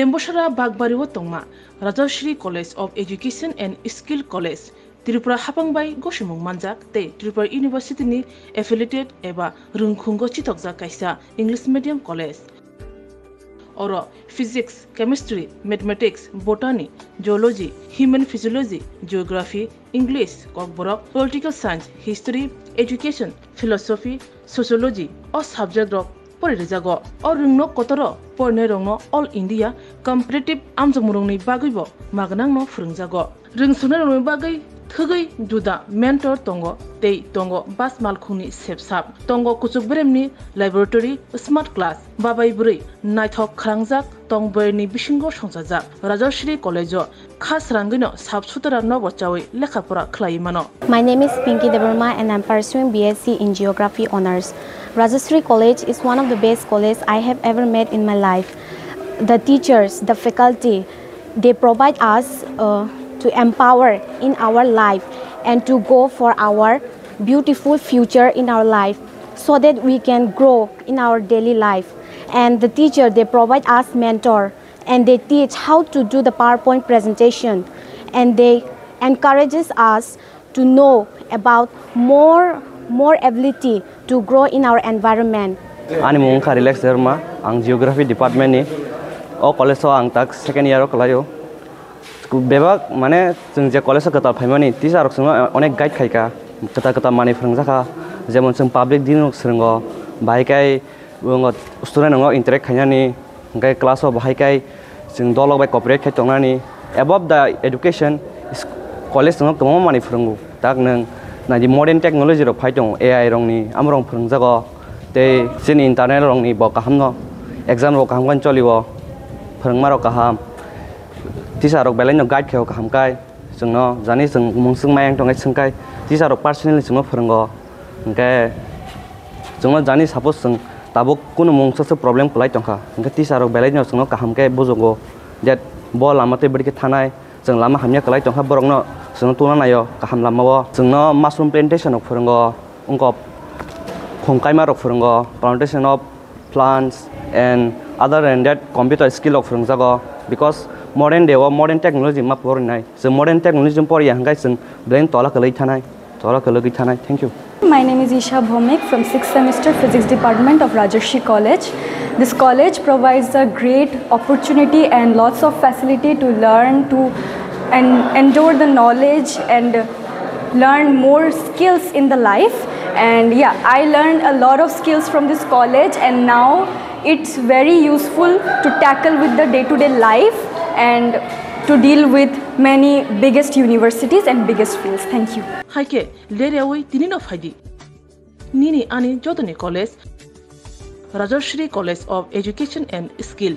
Lembosara Bagbariwo Tongma, Rajashri College of Education and Skill College, Tripura Hapangbai Goshimung Manjak, Te Tripura University ni affiliated eba Rungkhungo Chitokja Kaisa English Medium College. Oro Physics, Chemistry, Mathematics, Botany, Geology, Human Physiology, Geography, English, Kokborok, Political Science, History, Education, Philosophy, Sociology, o subject of Porijago, or Rungno Kotoro, Pornerongno, All India, Competitive Amzamurungni Bagibo, Maganang no Frungzago. Rungsunarung Bagai, Thugai, Duda, Mentor Tongo, Tei Tongo, Bas Malkuni, Sepsap, Tongo Kusubremni, Laboratory, Smart Class, Babai Buri, Nighthawk Krangzak, Tong Berni Bishingo Shonsazak, Rajashri College, Khas Rangino, Sabsutara Novochawi, Lekapura Klaimano. My name is Pinky Devarma and I'm pursuing BSc in Geography Honours. Rajashri College is one of the best colleges I have ever met in my life. The teachers, the faculty, they provide us to empower in our life and to go for our beautiful future in our life so that we can grow in our daily life. And the teacher, they provide us mentor and they teach how to do the PowerPoint presentation and they encourages us to know about more ability to grow in our environment. Ani mung ka relax derma ang geography department ni o college so ang tak second year kalayo bebak mane जों जे college kata phaimani tisa rok sung onek guide khaika kata mani frangzaka jemon जों public din srungo bhaikai student ngo interact khainani gai class o bhaikai जों dolog bai cooperate khai tongnani above the education college ngo komo mani frungu tak nang na di modern technology ro phaitong AI rongni amrong frungjago te sin internet rongni bo kahamno exam ro kaham kan cholibo frungma ro kaham tisa rok belai no guide kheo kaham kai jungno jani jung mungsung mayang tongai sungkai tisa rok personally jungno frungo engke jungno jani suppose jung tabuk kuno mungsa problem kulai tongkha engke tisa rok belai no jungno kaham kai bojogo that bo lamate bari ke thanai jung lama hamya kulai tongkha borokno जों तुना नायो kaham lamao जोंनो mushroom plantation of फोरोंगो उनको खोंकाइमा रok फोरोंगो plantation of plants and other than that computer skill of फोरोंजागो because modern day modern technology ma pornai so modern technology pori hangai जों brain tola kalai thanai thank you. My name is Isha Bhomik from 6th semester Physics Department of Rajarshi College. This college provides a great opportunity and lots of facility to learn and endure the knowledge and learn more skills in the life. And yeah, I learned a lot of skills from this college and now it's very useful to tackle with the day-to-day life and to deal with many biggest universities and biggest fields. Thank you. Haike lerewi tinino faidi. Nini ani Jodani College, Rajashri College of Education and Skill.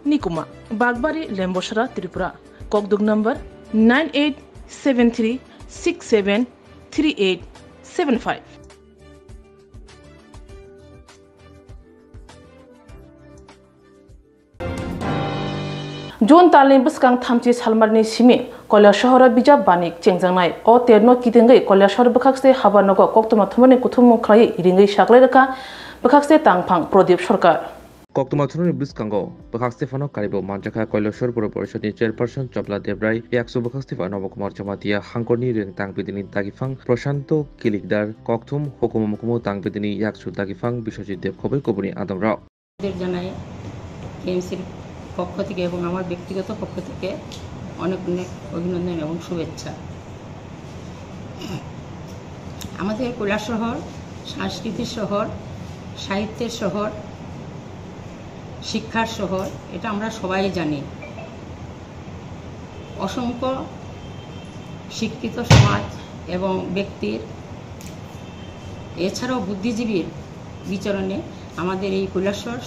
Nikuma, Bagbari, Lembosara, Tripura. Kokdug number 9873673875. Jun Talin Buskang Tamchi Salmarni Simi, Kola Shahara Bijab Banik, Chengzangai, or Terno Kitingai, Kola Shahar Bakakste, Habanogo, Koktomatumani Kutumu Krai, Iringi Shakleka, Bakakste Tangpang, Prodip Shorkar. Koktomathurni Biskango, Bakak Stefano Karibo, Manjaka, Koilashore Proportion, Chairperson, Chopla Debrai, Yaksu Bakak Stefano Kumar Chamatia, Hankoni, Tang Pitini Tagifang, Proshanto, Kilikdar, Koktum, Hokumu Tang Pitini, Yaksu Tagifang, Bishoji Dev Kobe Kobuni, Adam Rao. Janai, KMC পক্ষ থেকে এবং আমার ব্যক্তিগত পক্ষ থেকে অনেক অভিনন্দন এবং শুভেচ্ছা। আমাদের কৈলাস শহর সংস্কৃতির শহর, সাহিত্যের শহর, শিক্ষার শহর, এটা আমরা সবাই জানি। অসংখ্য শিক্ষিত সমাজ এবং ব্যক্তির এছাড়াও বুদ্ধিজীবীর বিচরণে আমাদের এই কৈলাস শহর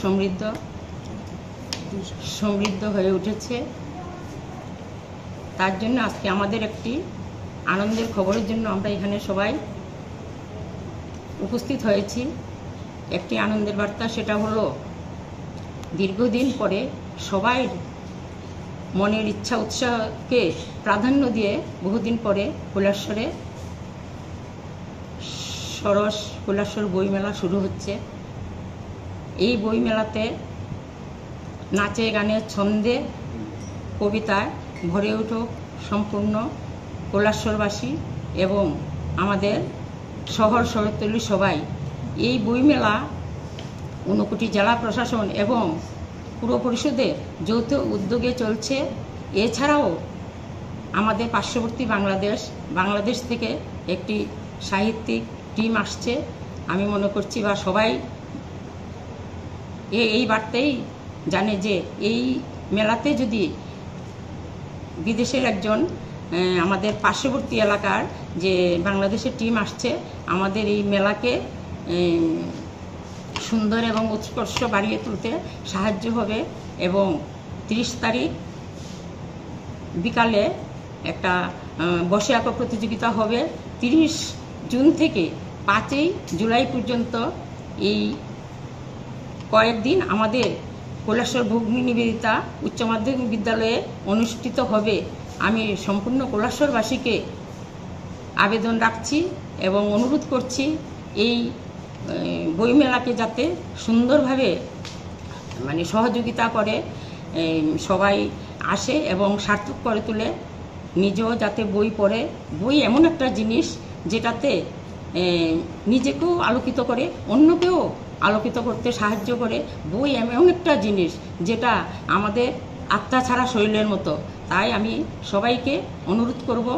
সমৃদ্ধ হয়ে উঠেছে। তার জন্য আজকে আমাদের একটি আনন্দের খবরের জন্য আমরা এখানে সবাই উপস্থিত হয়েছি। একটি আনন্দের বার্তা, সেটা হলো দীর্ঘদিন পরে সবাই মনের ইচ্ছা উৎসাহকে প্রাধান্য দিয়ে বহুদিন পরে কৈলাসহরে সরস কৈলাসহর বইমেলা শুরু হচ্ছে। এই বইমেলাতে নাচে গানে ছন্দে কবিতায় ভরে উঠুক সম্পূর্ণ কৈলাসহরবাসী এবং আমাদের শহর শহরতলি সবাই। এই বইমেলা ঊনকোটি জেলা প্রশাসন এবং পুর পরিষদের যৌথ উদ্যোগে চলছে। এছাড়াও আমাদের পার্শ্ববর্তী বাংলাদেশ থেকে একটি সাহিত্যিক টিম আসছে। আমি মনে করছি বা সবাই এই বার্তাই জানে যে এই মেলাতে যদি বিদেশের একজন আমাদের পার্শ্ববর্তী এলাকার যে বাংলাদেশের টিম আসছে, আমাদের এই মেলাকে সুন্দর এবং উৎকর্ষ বাড়িয়ে তুলতে সাহায্য হবে। এবং 30 তারিখ বিকালে একটা বসে আঁকা প্রতিযোগিতা হবে। 30 জুন থেকে 5 জুলাই পর্যন্ত এই কয়েকদিন আমাদের কৈলাসহর ভগ্নী নিবেদিতা উচ্চ মাধ্যমিক বিদ্যালয়ে অনুষ্ঠিত হবে। আমি সম্পূর্ণ কৈলাসহরবাসীকে আবেদন রাখছি এবং অনুরোধ করছি এই বইমেলাকে যাতে সুন্দরভাবে মানে সহযোগিতা করে সবাই আসে এবং সার্থক করে তোলে। নিজেও যাতে বই পড়ে। বই এমন একটা জিনিস যেটাতে নিজেকেও আলোকিত করে, অন্যকেও আলোকিত করতে সাহায্য করে। বই এমন একটা জিনিস যেটা আমাদের আত্মা ছাড়া শরীরের মতো। তাই আমি সবাইকে অনুরোধ করব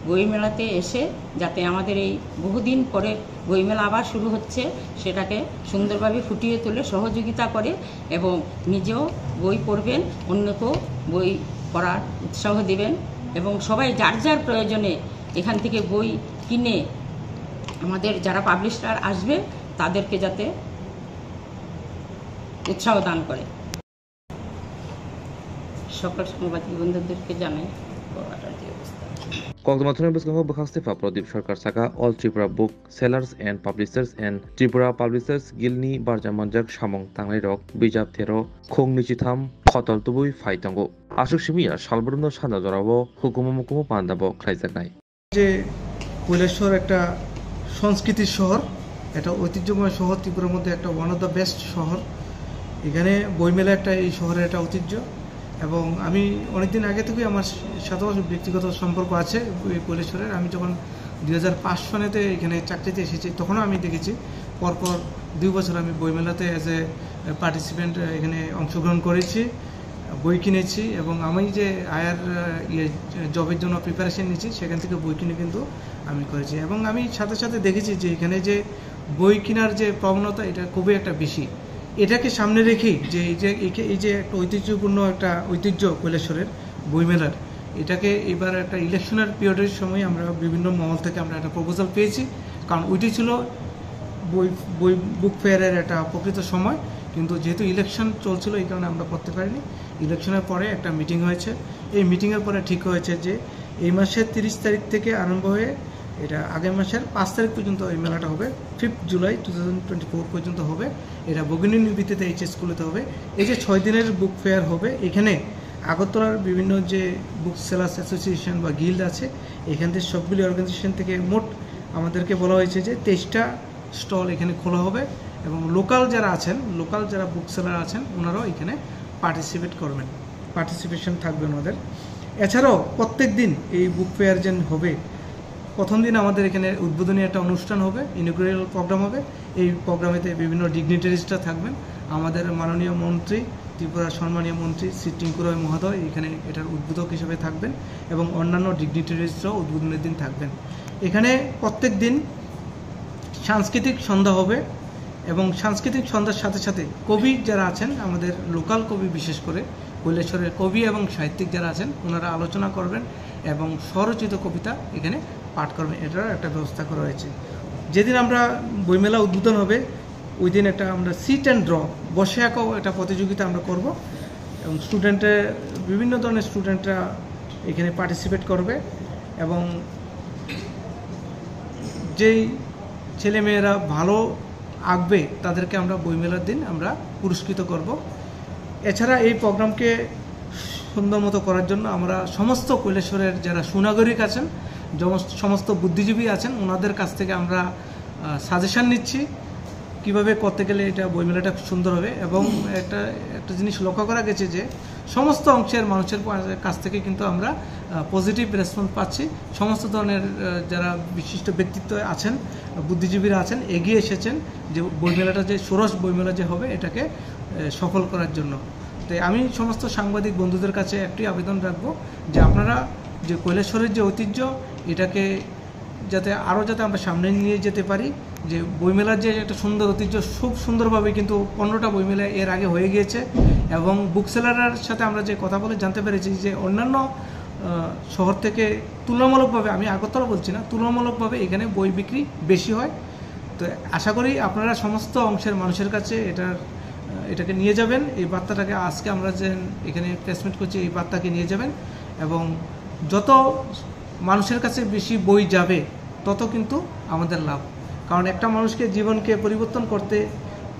বইমেলাতে এসে যাতে আমাদের এই বহুদিন পরে বইমেলা আবার শুরু হচ্ছে সেটাকে সুন্দরভাবে ফুটিয়ে তুলে সহযোগিতা করে এবং নিজেও বই পড়বেন, অন্যকেও বই পড়ার উৎসাহ দেবেন এবং সবাই যার যার প্রয়োজনে এখান থেকে বই কিনে আমাদের যারা পাবলিশার আসবে তাদেরকে যাতে উৎসাহ দান করে। সকল সাংবাদিক বন্ধুদেরকে জানাই কক্সবাজার বিস্কঙ্গ বখাস্তেফা প্রদীপ সরকার সাকা all Tripura book sellers and publishers and Tripura publishers গিলনি বারজামানজাক সামং তাংলাই রক বিজাব থেরো খং নিচিথাম খতল তুবুই ফাইতঙ্গ আশুক সিমিয়া সালবরুন্দ সান্দা জরাবো হুকুমো মুকুমো পান্দাবো খাইজাকনাই। যে কৈলাসহর একটা সংস্কৃতির শহর, এটা ঐতিহ্যময় শহর, ত্রিপুরার মধ্যে একটা ওয়ান অফ দ্য বেস্ট শহর। এখানে বইমেলা একটা এই শহরের একটা ঐতিহ্য এবং আমি অনেকদিন আগে থেকেই আমার সাথেও ব্যক্তিগত সম্পর্ক আছে কৈলাসহরের। আমি যখন 2005 সনেতে এখানে চাকরিতে এসেছি তখনও আমি দেখেছি পরপর 2 বছর আমি বইমেলাতে অ্যাজ এ পার্টিসিপেন্ট এখানে অংশগ্রহণ করেছি, বই কিনেছি এবং আমি যে আয়ার জবের জন্য প্রিপারেশন নিয়েছি সেখান থেকে বই কিনে কিন্তু আমি করেছি। এবং আমি সাথে সাথে দেখেছি যে এখানে যে বই কেনার যে প্রবণতা এটা খুবই একটা বেশি। এটাকে সামনে রেখেই যে এই যে একটা ঐতিহ্যপূর্ণ একটা ঐতিহ্য কৈলাসহরের বইমেলার, এটাকে এবার একটা ইলেকশনের পিরিয়ডের সময় আমরা বিভিন্ন মহল থেকে আমরা একটা প্রপোজাল পেয়েছি, কারণ ওইটি ছিল বই বুক ফেয়ারের একটা প্রকৃত সময়। কিন্তু যেহেতু ইলেকশন চলছিল এই কারণে আমরা করতে পারিনি। ইলেকশনের পরে একটা মিটিং হয়েছে, এই মিটিংয়ের পরে ঠিক হয়েছে যে এই মাসের 30 তারিখ থেকে আরম্ভ হয়ে এটা আগামী মাসের 5 তারিখ পর্যন্ত এই মেলাটা হবে, 5 জুলাই 2024 পর্যন্ত হবে। এটা ভগ্নী নিবেদিতা এইচএস স্কুলেতে হবে। এই যে 6 দিনের বুক ফেয়ার হবে, এখানে আগরতলার বিভিন্ন যে বুক সেলার্স অ্যাসোসিয়েশন বা গিল্ড আছে এখান থেকে সবগুলি অর্গানাইজেশন থেকে মোট আমাদেরকে বলা হয়েছে যে 23টা স্টল এখানে খোলা হবে এবং লোকাল যারা বুক সেলার আছেন ওনারাও এখানে পার্টিসিপেট করবেন, পার্টিসিপেশন থাকবে ওনাদের। এছাড়াও প্রত্যেক দিন এই বুক ফেয়ার যে হবে, প্রথম দিন আমাদের এখানে উদ্বোধনী একটা অনুষ্ঠান হবে, ইনগ্রেশন প্রোগ্রাম হবে। এই প্রোগ্রামেতে বিভিন্ন ডিগনিটারিজরা থাকবেন। আমাদের মাননীয় মন্ত্রী, ত্রিপুরার সম্মানীয় মন্ত্রী শ্রী টিঙ্কু রায় মহোদয় এখানে এটার উদ্বোধক হিসেবে থাকবেন এবং অন্যান্য ডিগনিটারিজরাও উদ্বোধনের দিন থাকবেন। এখানে প্রত্যেক দিন সাংস্কৃতিক সন্ধ্যা হবে এবং সাংস্কৃতিক সন্ধ্যার সাথে সাথে কবি যারা আছেন, আমাদের লোকাল কবি বিশেষ করে কৈলাসহরের কবি এবং সাহিত্যিক যারা আছেন ওনারা আলোচনা করবেন এবং স্বরচিত কবিতা এখানে পাঠ করবেন, এটার একটা ব্যবস্থা করা হয়েছে। যেদিন আমরা বইমেলা উদ্বোধন হবে ওই দিন একটা আমরা সিট অ্যান্ড ড্র বসে আঁকাও একটা প্রতিযোগিতা আমরা করব এবং বিভিন্ন ধরনের স্টুডেন্টরা এখানে পার্টিসিপেট করবে এবং যেই ছেলেমেয়েরা ভালো আঁকবে তাদেরকে আমরা বইমেলার দিন আমরা পুরস্কৃত করব। এছাড়া এই প্রোগ্রামকে সুন্দর মতো করার জন্য আমরা সমস্ত কৈলাসহরের যারা সুনাগরিক আছেন, সমস্ত বুদ্ধিজীবী আছেন ওনাদের কাছ থেকে আমরা সাজেশন নিচ্ছি কিভাবে করতে গেলে এটা বইমেলাটা সুন্দর হবে। এবং একটা জিনিস লক্ষ্য করা গেছে যে সমস্ত অংশের মানুষের কাছ থেকে কিন্তু আমরা পজিটিভ রেসপন্স পাচ্ছি। সমস্ত ধরনের যারা বিশিষ্ট ব্যক্তিত্ব আছেন, বুদ্ধিজীবীরা আছেন, এগিয়ে এসেছেন যে বইমেলাটা যে ষোড়শ বইমেলা যে হবে এটাকে সফল করার জন্য। তাই আমি সমস্ত সাংবাদিক বন্ধুদের কাছে একটি আবেদন রাখবো যে আপনারা যে কৈলাসহরের যে ঐতিহ্য এটাকে যাতে আমরা সামনে নিয়ে যেতে পারি। যে বইমেলার যে একটা সুন্দর ঐতিহ্য খুব সুন্দরভাবে কিন্তু 15টা বইমেলা এর আগে হয়ে গিয়েছে এবং বুক সেলারের সাথে আমরা যে কথা বলে জানতে পেরেছি যে অন্যান্য শহর থেকে তুলনামূলকভাবে, আমি আগরতলা বলছি না, তুলনামূলকভাবে এখানে বই বিক্রি বেশি হয়। তো আশা করি আপনারা সমস্ত অংশের মানুষের কাছে এটাকে নিয়ে যাবেন, এই বার্তাটাকে আজকে আমরা যে এখানে প্লেসমেন্ট করছি এই বার্তাকে নিয়ে যাবেন এবং যত মানুষের কাছে বেশি বই যাবে তত কিন্তু আমাদের লাভ। কারণ একটা মানুষকে জীবনকে পরিবর্তন করতে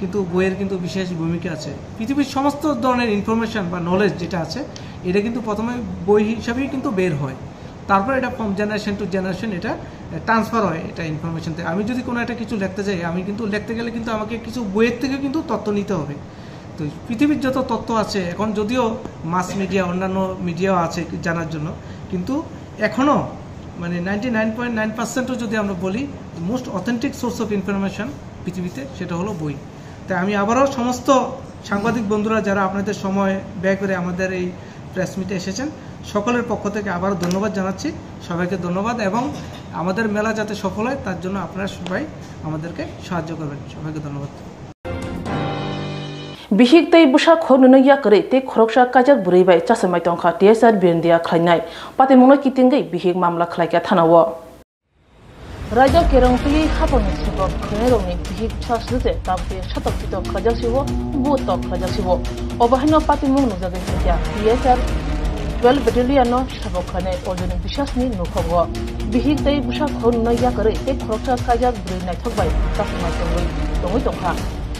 কিন্তু বইয়ের কিন্তু বিশেষ ভূমিকা আছে। পৃথিবীর সমস্ত ধরনের ইনফরমেশন বা নলেজ যেটা আছে এটা কিন্তু প্রথমে বই হিসাবেই কিন্তু বের হয়, তারপর এটা ফ্রম জেনারেশন টু জেনারেশন এটা ট্রান্সফার হয় এটা ইনফরমেশন থেকে। আমি যদি কোনো একটা কিছু লিখতে যাই, আমি কিন্তু লিখতে গেলে কিন্তু আমাকে কিছু বইয়ের থেকে কিন্তু তথ্য নিতে হবে। তো পৃথিবীর যত তথ্য আছে এখন, যদিও মাস মিডিয়া অন্যান্য মিডিয়াও আছে জানার জন্য, কিন্তু এখনও মানে 99.9%ও যদি আমরা বলি most authentic source of information পৃথিবীতে সেটা হলো বই। তাই আমি আবারও সমস্ত সাংবাদিক বন্ধুরা যারা আপনাদের সময় ব্যয় করে আমাদের এই প্রেস মিটে এসেছেন সকলের পক্ষ থেকে আবারও ধন্যবাদ জানাচ্ছি। সবাইকে ধন্যবাদ এবং আমাদের মেলা যাতে সফল হয় তার জন্য আপনারা সবাই আমাদেরকে সাহায্য করবেন। সবাইকে ধন্যবাদ। Bihik tei busak ho nuno ya kare te khoroksa kajak buraibai chasamai tongkha TSR Birindia khlainai pate mono kitingai bihik mamla khlaika thanawo Raja Kerongpili haponi sibo khnerongni bihik chasrute tabte shatok pitok kajak sibo butok kajak sibo obahino pate mong nujage kya TSR 12 battalion no shabok khane ojone bishasni nukhogo bihik tei busak ho nuno ya kare te khoroksa kajak burinai thokbai chasamai tongoi tongkha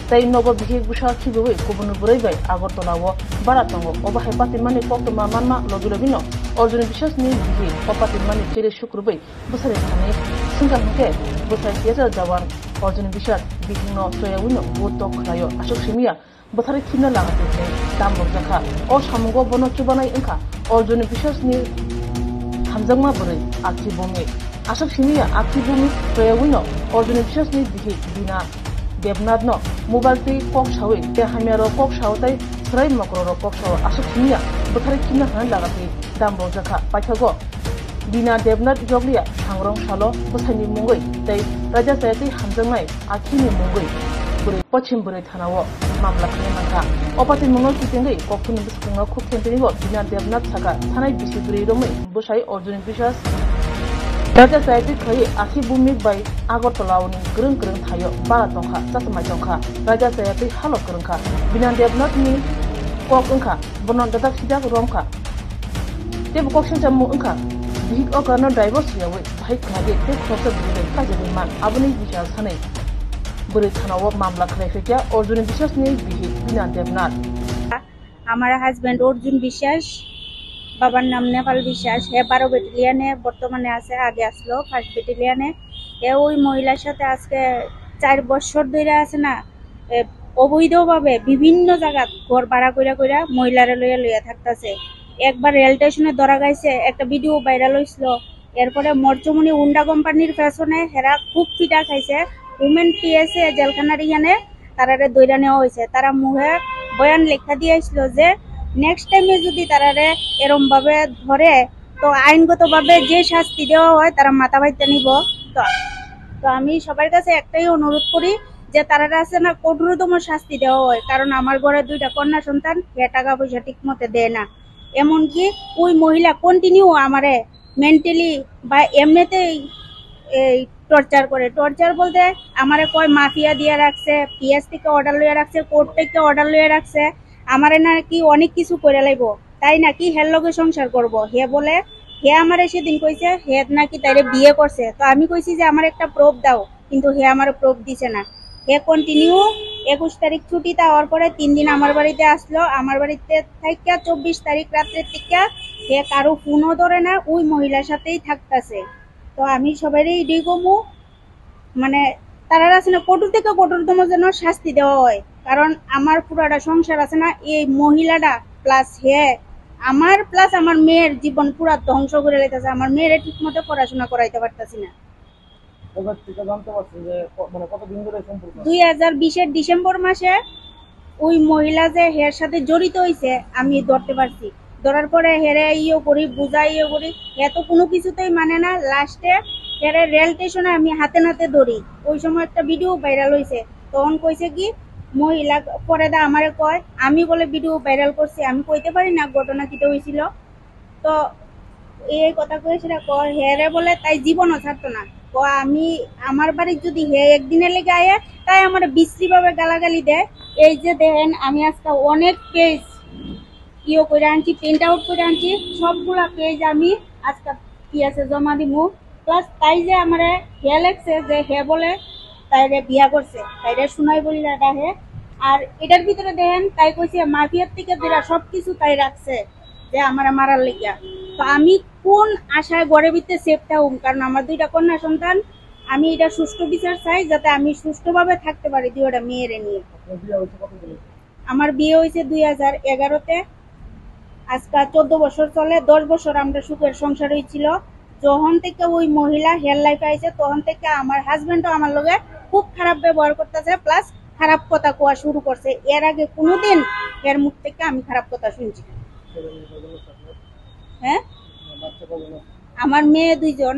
Tai nobo bihik busa kibuwi kubunu buraibai Agortolawo baratongo obahai patimani poktoma manma logilobino Orjuni bishasni bihik opatimani chiri shukrubai busari khani sungkan hake busai TSR jawan Orjuni bishat bihino soyawino buto khlayo ashok shimiya busari khina lagate se dambo jakha o samungo bono chubanai engkha Orjuni bishasni hamjangma burai akibumi ashok shimiya akibumi soyawino Orjuni bishasni bihik bina Devnath no mobile tei kok shawi te hamero kok shawtai thrai makroro kok shaw asuk khimia buthari khimna han lagati dambo jakha paithago Dina Devnath joglia sangrong salo busani mungoi tei raja sayati hamjangai akhini mungoi buri pochim buri thanawo mamla khane mangha opati mungol kitingai kokuni biskunga khukentenigo Dina Devnath saka thanai bisiburi romai busai Orjuni Bishas Raja Sayati Khai Akhi Bumi by Agortolauni Grung Thayo Baratongha Sasamai Tongha Raja Sayati Halo Grungka Binan Devnath ni Kok Unka Bonon Dadak Sidak Romka Teb Kokshin Jamu Unka Bihik Okarno Divorce Yawi Bhai Khage Teb Khosa Bide Kajabiman Abuni Bishas Hane Buri Thanawo Mamla Khaifekya Orjuni Bishas ni Bihik Binan Devnath हमारा husband Arjun विश्वास বাবার নাম নেপাল বিশ্বাস হে 12 ব্যাটালিয়নে বর্তমানে আছে আগে আসলো first ব্যাটালিয়নে এ ওই মহিলার সাথে আজকে 4 বছর ধরে আছে না অবৈধভাবে বিভিন্ন জায়গা ঘর ভাড়া কইরা মহিলারে লইয়া থাকতাছে একবার রেল স্টেশনে ধরা গাইছে একটা ভিডিও ভাইরাল হইছিল এরপরে মরচমনি উন্ডা কোম্পানির পেছনে হেরা খুব পিটা খাইছে উমেন পিএসএ জেলখানার ইয়ানে তারারে দইরা নেওয়া হইছে তারা মুহে বয়ান লেখা দিয়েছিল যে নেক্সট টাইমে যদি তারারে এরম ভাবে ধরে তো আইনগতভাবে যে শাস্তি দেওয়া হয় তারা মাথা বাইতে নিব তো আমি সবার কাছে একটাই অনুরোধ করি যে তারারে আছে না কঠোরতম শাস্তি দেওয়া হয় কারণ আমার ঘরে 2টা কন্যা সন্তান হে টাকা পয়সা ঠিক মতো দেয় না এমনকি ওই মহিলা কন্টিনিউ আমারে মেন্টালি বা এমনিতেই এই টর্চার বলতে আমারে কয় মাফিয়া দিয়ে রাখছে পিএস থেকে অর্ডার লইয়া রাখছে কোর্ট থেকে অর্ডার লইয়া রাখছে আমারে নাকি অনেক কিছু করে লাইব তাই নাকি হের লগে সংসার করব হে বলে হে আমারে সেদিন কইছে হে নাকি তাইরে বিয়ে করছে তো আমি কইছি যে আমার একটা প্রুফ দাও কিন্তু হে আমারে প্রুফ দিছে না হে কন্টিনিউ 21 তারিখ ছুটি দেওয়ার পরে 3 দিন আমার বাড়িতে আসলো আমার বাড়িতে থাইকা 24 তারিখ রাতে থেকে হে কারো ফোনও ধরে না ওই মহিলার সাথেই থাকতাছে তো আমি সবারই ইডি কমু মানে তারা আছে না কঠোর থেকে কঠোরতম যেন শাস্তি দেওয়া হয়, কারণ আমার পুরাটা সংসার আছে না, এই মহিলাটা প্লাস হে আমার প্লাস আমার মেয়ের জীবন পুরা ধ্বংস করে লেগেছে। আমার মেয়ের ঠিক মতো পড়াশোনা করাইতে পারতাছি না। 2020-এর ডিসেম্বর মাসে ওই মহিলা যে হের সাথে জড়িত হয়েছে আমি ধরতে পারছি। ধরার পরে হেরে করি বুঝাই করি, হে তো কোনো কিছুতেই মানে না। লাস্টে হেরে রেল স্টেশনে আমি হাতে নাতে ধরি। ওই সময় একটা ভিডিও ভাইরাল হয়েছে, তখন কইছে কি মহিলা পরে দা আমারে কয় আমি বলে ভিডিও ভাইরাল করছি, আমি কইতে পারি না ঘটনা কিটা হয়েছিল। তো এই কথা কয়েছিল কয় হেরে বলে তাই জীবনও ছাড়তো না। আমি আমার বাড়ির যদি হে একদিনের লেগে আয়ে তাই আমার বিশ্রীভাবে গালাগালি দেয়। এই যে দেখেন আমি আজকে অনেক পেজ করে আনছি, প্রিন্ট আউট করে আনছি, সবগুলা পেজ আমি আজকে আছে জমা দিমু। প্লাস তাই যে আমার হে লেগছে যে হে বলে তাইরে বিয়া করছে, তাইরে শুনাই বলি হে। আর এটার ভিতরে দেখেন তাই কইছে মাফিয়ার থেকে যেটা সবকিছু তাই রাখছে যে আমার মারার লেগিয়া। তো আমি কোন আশায় গড়ে ভিতরে সেফ থাকুম, কারণ আমার 2টা কন্যা সন্তান। আমি এটা সুষ্ঠু বিচার চাই যাতে আমি সুষ্ঠুভাবে থাকতে পারি 2টা মেয়েরে নিয়ে। আমার বিয়ে হয়েছে 2011-তে, আজকে 14 বছর চলে। 10 বছর আমরা সুখের সংসার হয়েছিল। যখন থেকে ওই মহিলা হেয়ার লাইফে আইছে তখন থেকে আমার হাজবেন্ডও আমার লগে খুব খারাপ ব্যবহার করতেছে, প্লাস খারাপ কথা কোয়া শুরু করছে। এর আগে কোনোদিন এর মুখ থেকে আমি খারাপ কথা শুনছি। হ্যাঁ, আমার মেয়ে 2জন।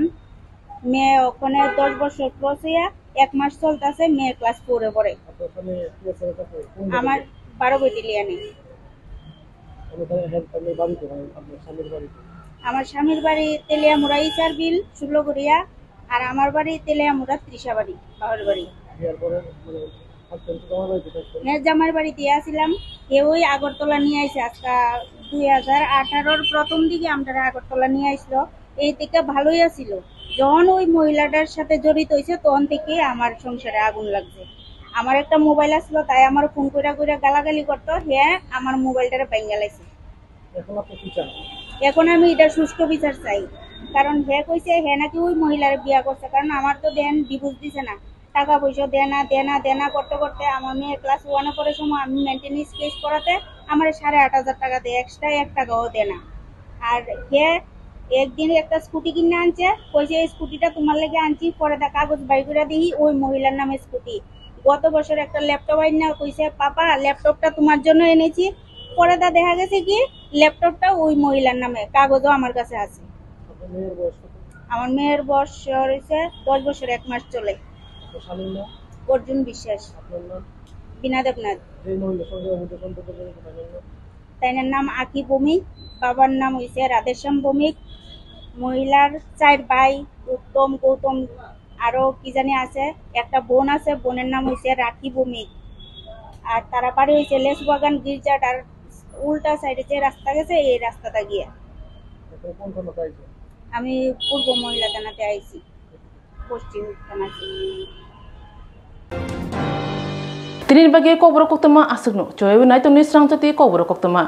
মেয়ে ওখানে 10 বছর ক্রস হইয়া 1 মাস চলতেছে, মেয়ে ক্লাস 4-এ পড়ে। আমার 12 ব্যাটালিয়নে। আমার স্বামীর বাড়ি তেলিয়ামুড়া ইচারবিল শুক্লগড়িয়া, আর আমার বাড়ি তেলিয়ামুড়া ত্রিশাবাড়ি বাবার বাড়ি। জামার বাড়ি দিয়ে আসছিলাম, ওই আগরতলা নিয়ে আইসে। আজকে 2018-র প্রথম দিকে আমরা আগরতলা নিয়ে আইসলো। এই থেকে ভালোই আছিল। যখন ওই মহিলাটার সাথে জড়িত হয়েছে তখন থেকে আমার সংসারে আগুন লাগছে। আমার একটা মোবাইল আসলো, তাই আমার ফোন কইরা কইরা গালাগালি করতো। হ্যাঁ, আমার মোবাইলটারে ভাঙা লাইছে। এখন আমি এটা সুষ্ঠু বিচার চাই, কারণ হে কইছে হে নাকি ওই মহিলার বিয়া করছে। কারণ আমার তো দেন ডিভোর্স দিছে না, টাকা পয়সা দেনা করতে করতে আমার মেয়ে ক্লাস 1-এ পড়ার সময় আমি মেনটেনেন্স কেস করাতে আমার 8,500 টাকা দেয়, এক্সট্রা 1 টাকাও দেয় না। আর হে একদিন একটা স্কুটি কিনে আনছে, কইছে এই স্কুটিটা তোমার লেগে আনছি। পরে দা কাগজ বাই করে দেখি ওই মহিলার নামে স্কুটি। গত বছর একটা ল্যাপটপ আইনা কইছে পাপা ল্যাপটপটা তোমার জন্য এনেছি। পরে দা দেখা গেছে কি ল্যাপটপটা ওই মহিলার নামে, কাগজও আমার কাছে আছে। আমার মেয়ের বয়স হয়েছে 10 বছর 1 মাস চলে। অর্জুন বিশ্বাস। বিনা দেবনাথ। তাইনার নাম আকি ভৌমিক, বাবার নাম হয়েছে রাধেশ্যাম ভৌমিক। মহিলার 4 ভাই, উত্তম, গৌতম, আরো কি জানি আছে। একটা বোন আছে, বোনের নাম হয়েছে রাখি ভৌমিক। আর তারা বাড়ি হয়েছে লেসবাগান গির্জাটার উল্টা সাইডে যে রাস্তা গেছে এই রাস্তাটা গিয়া। আমি পূর্ব মহিলা থানাতে আইছি, পশ্চিম থানাতে। Tinin bagi kau berokok tema asukno, coba naik tu nisrang tu ti kau berokok tema.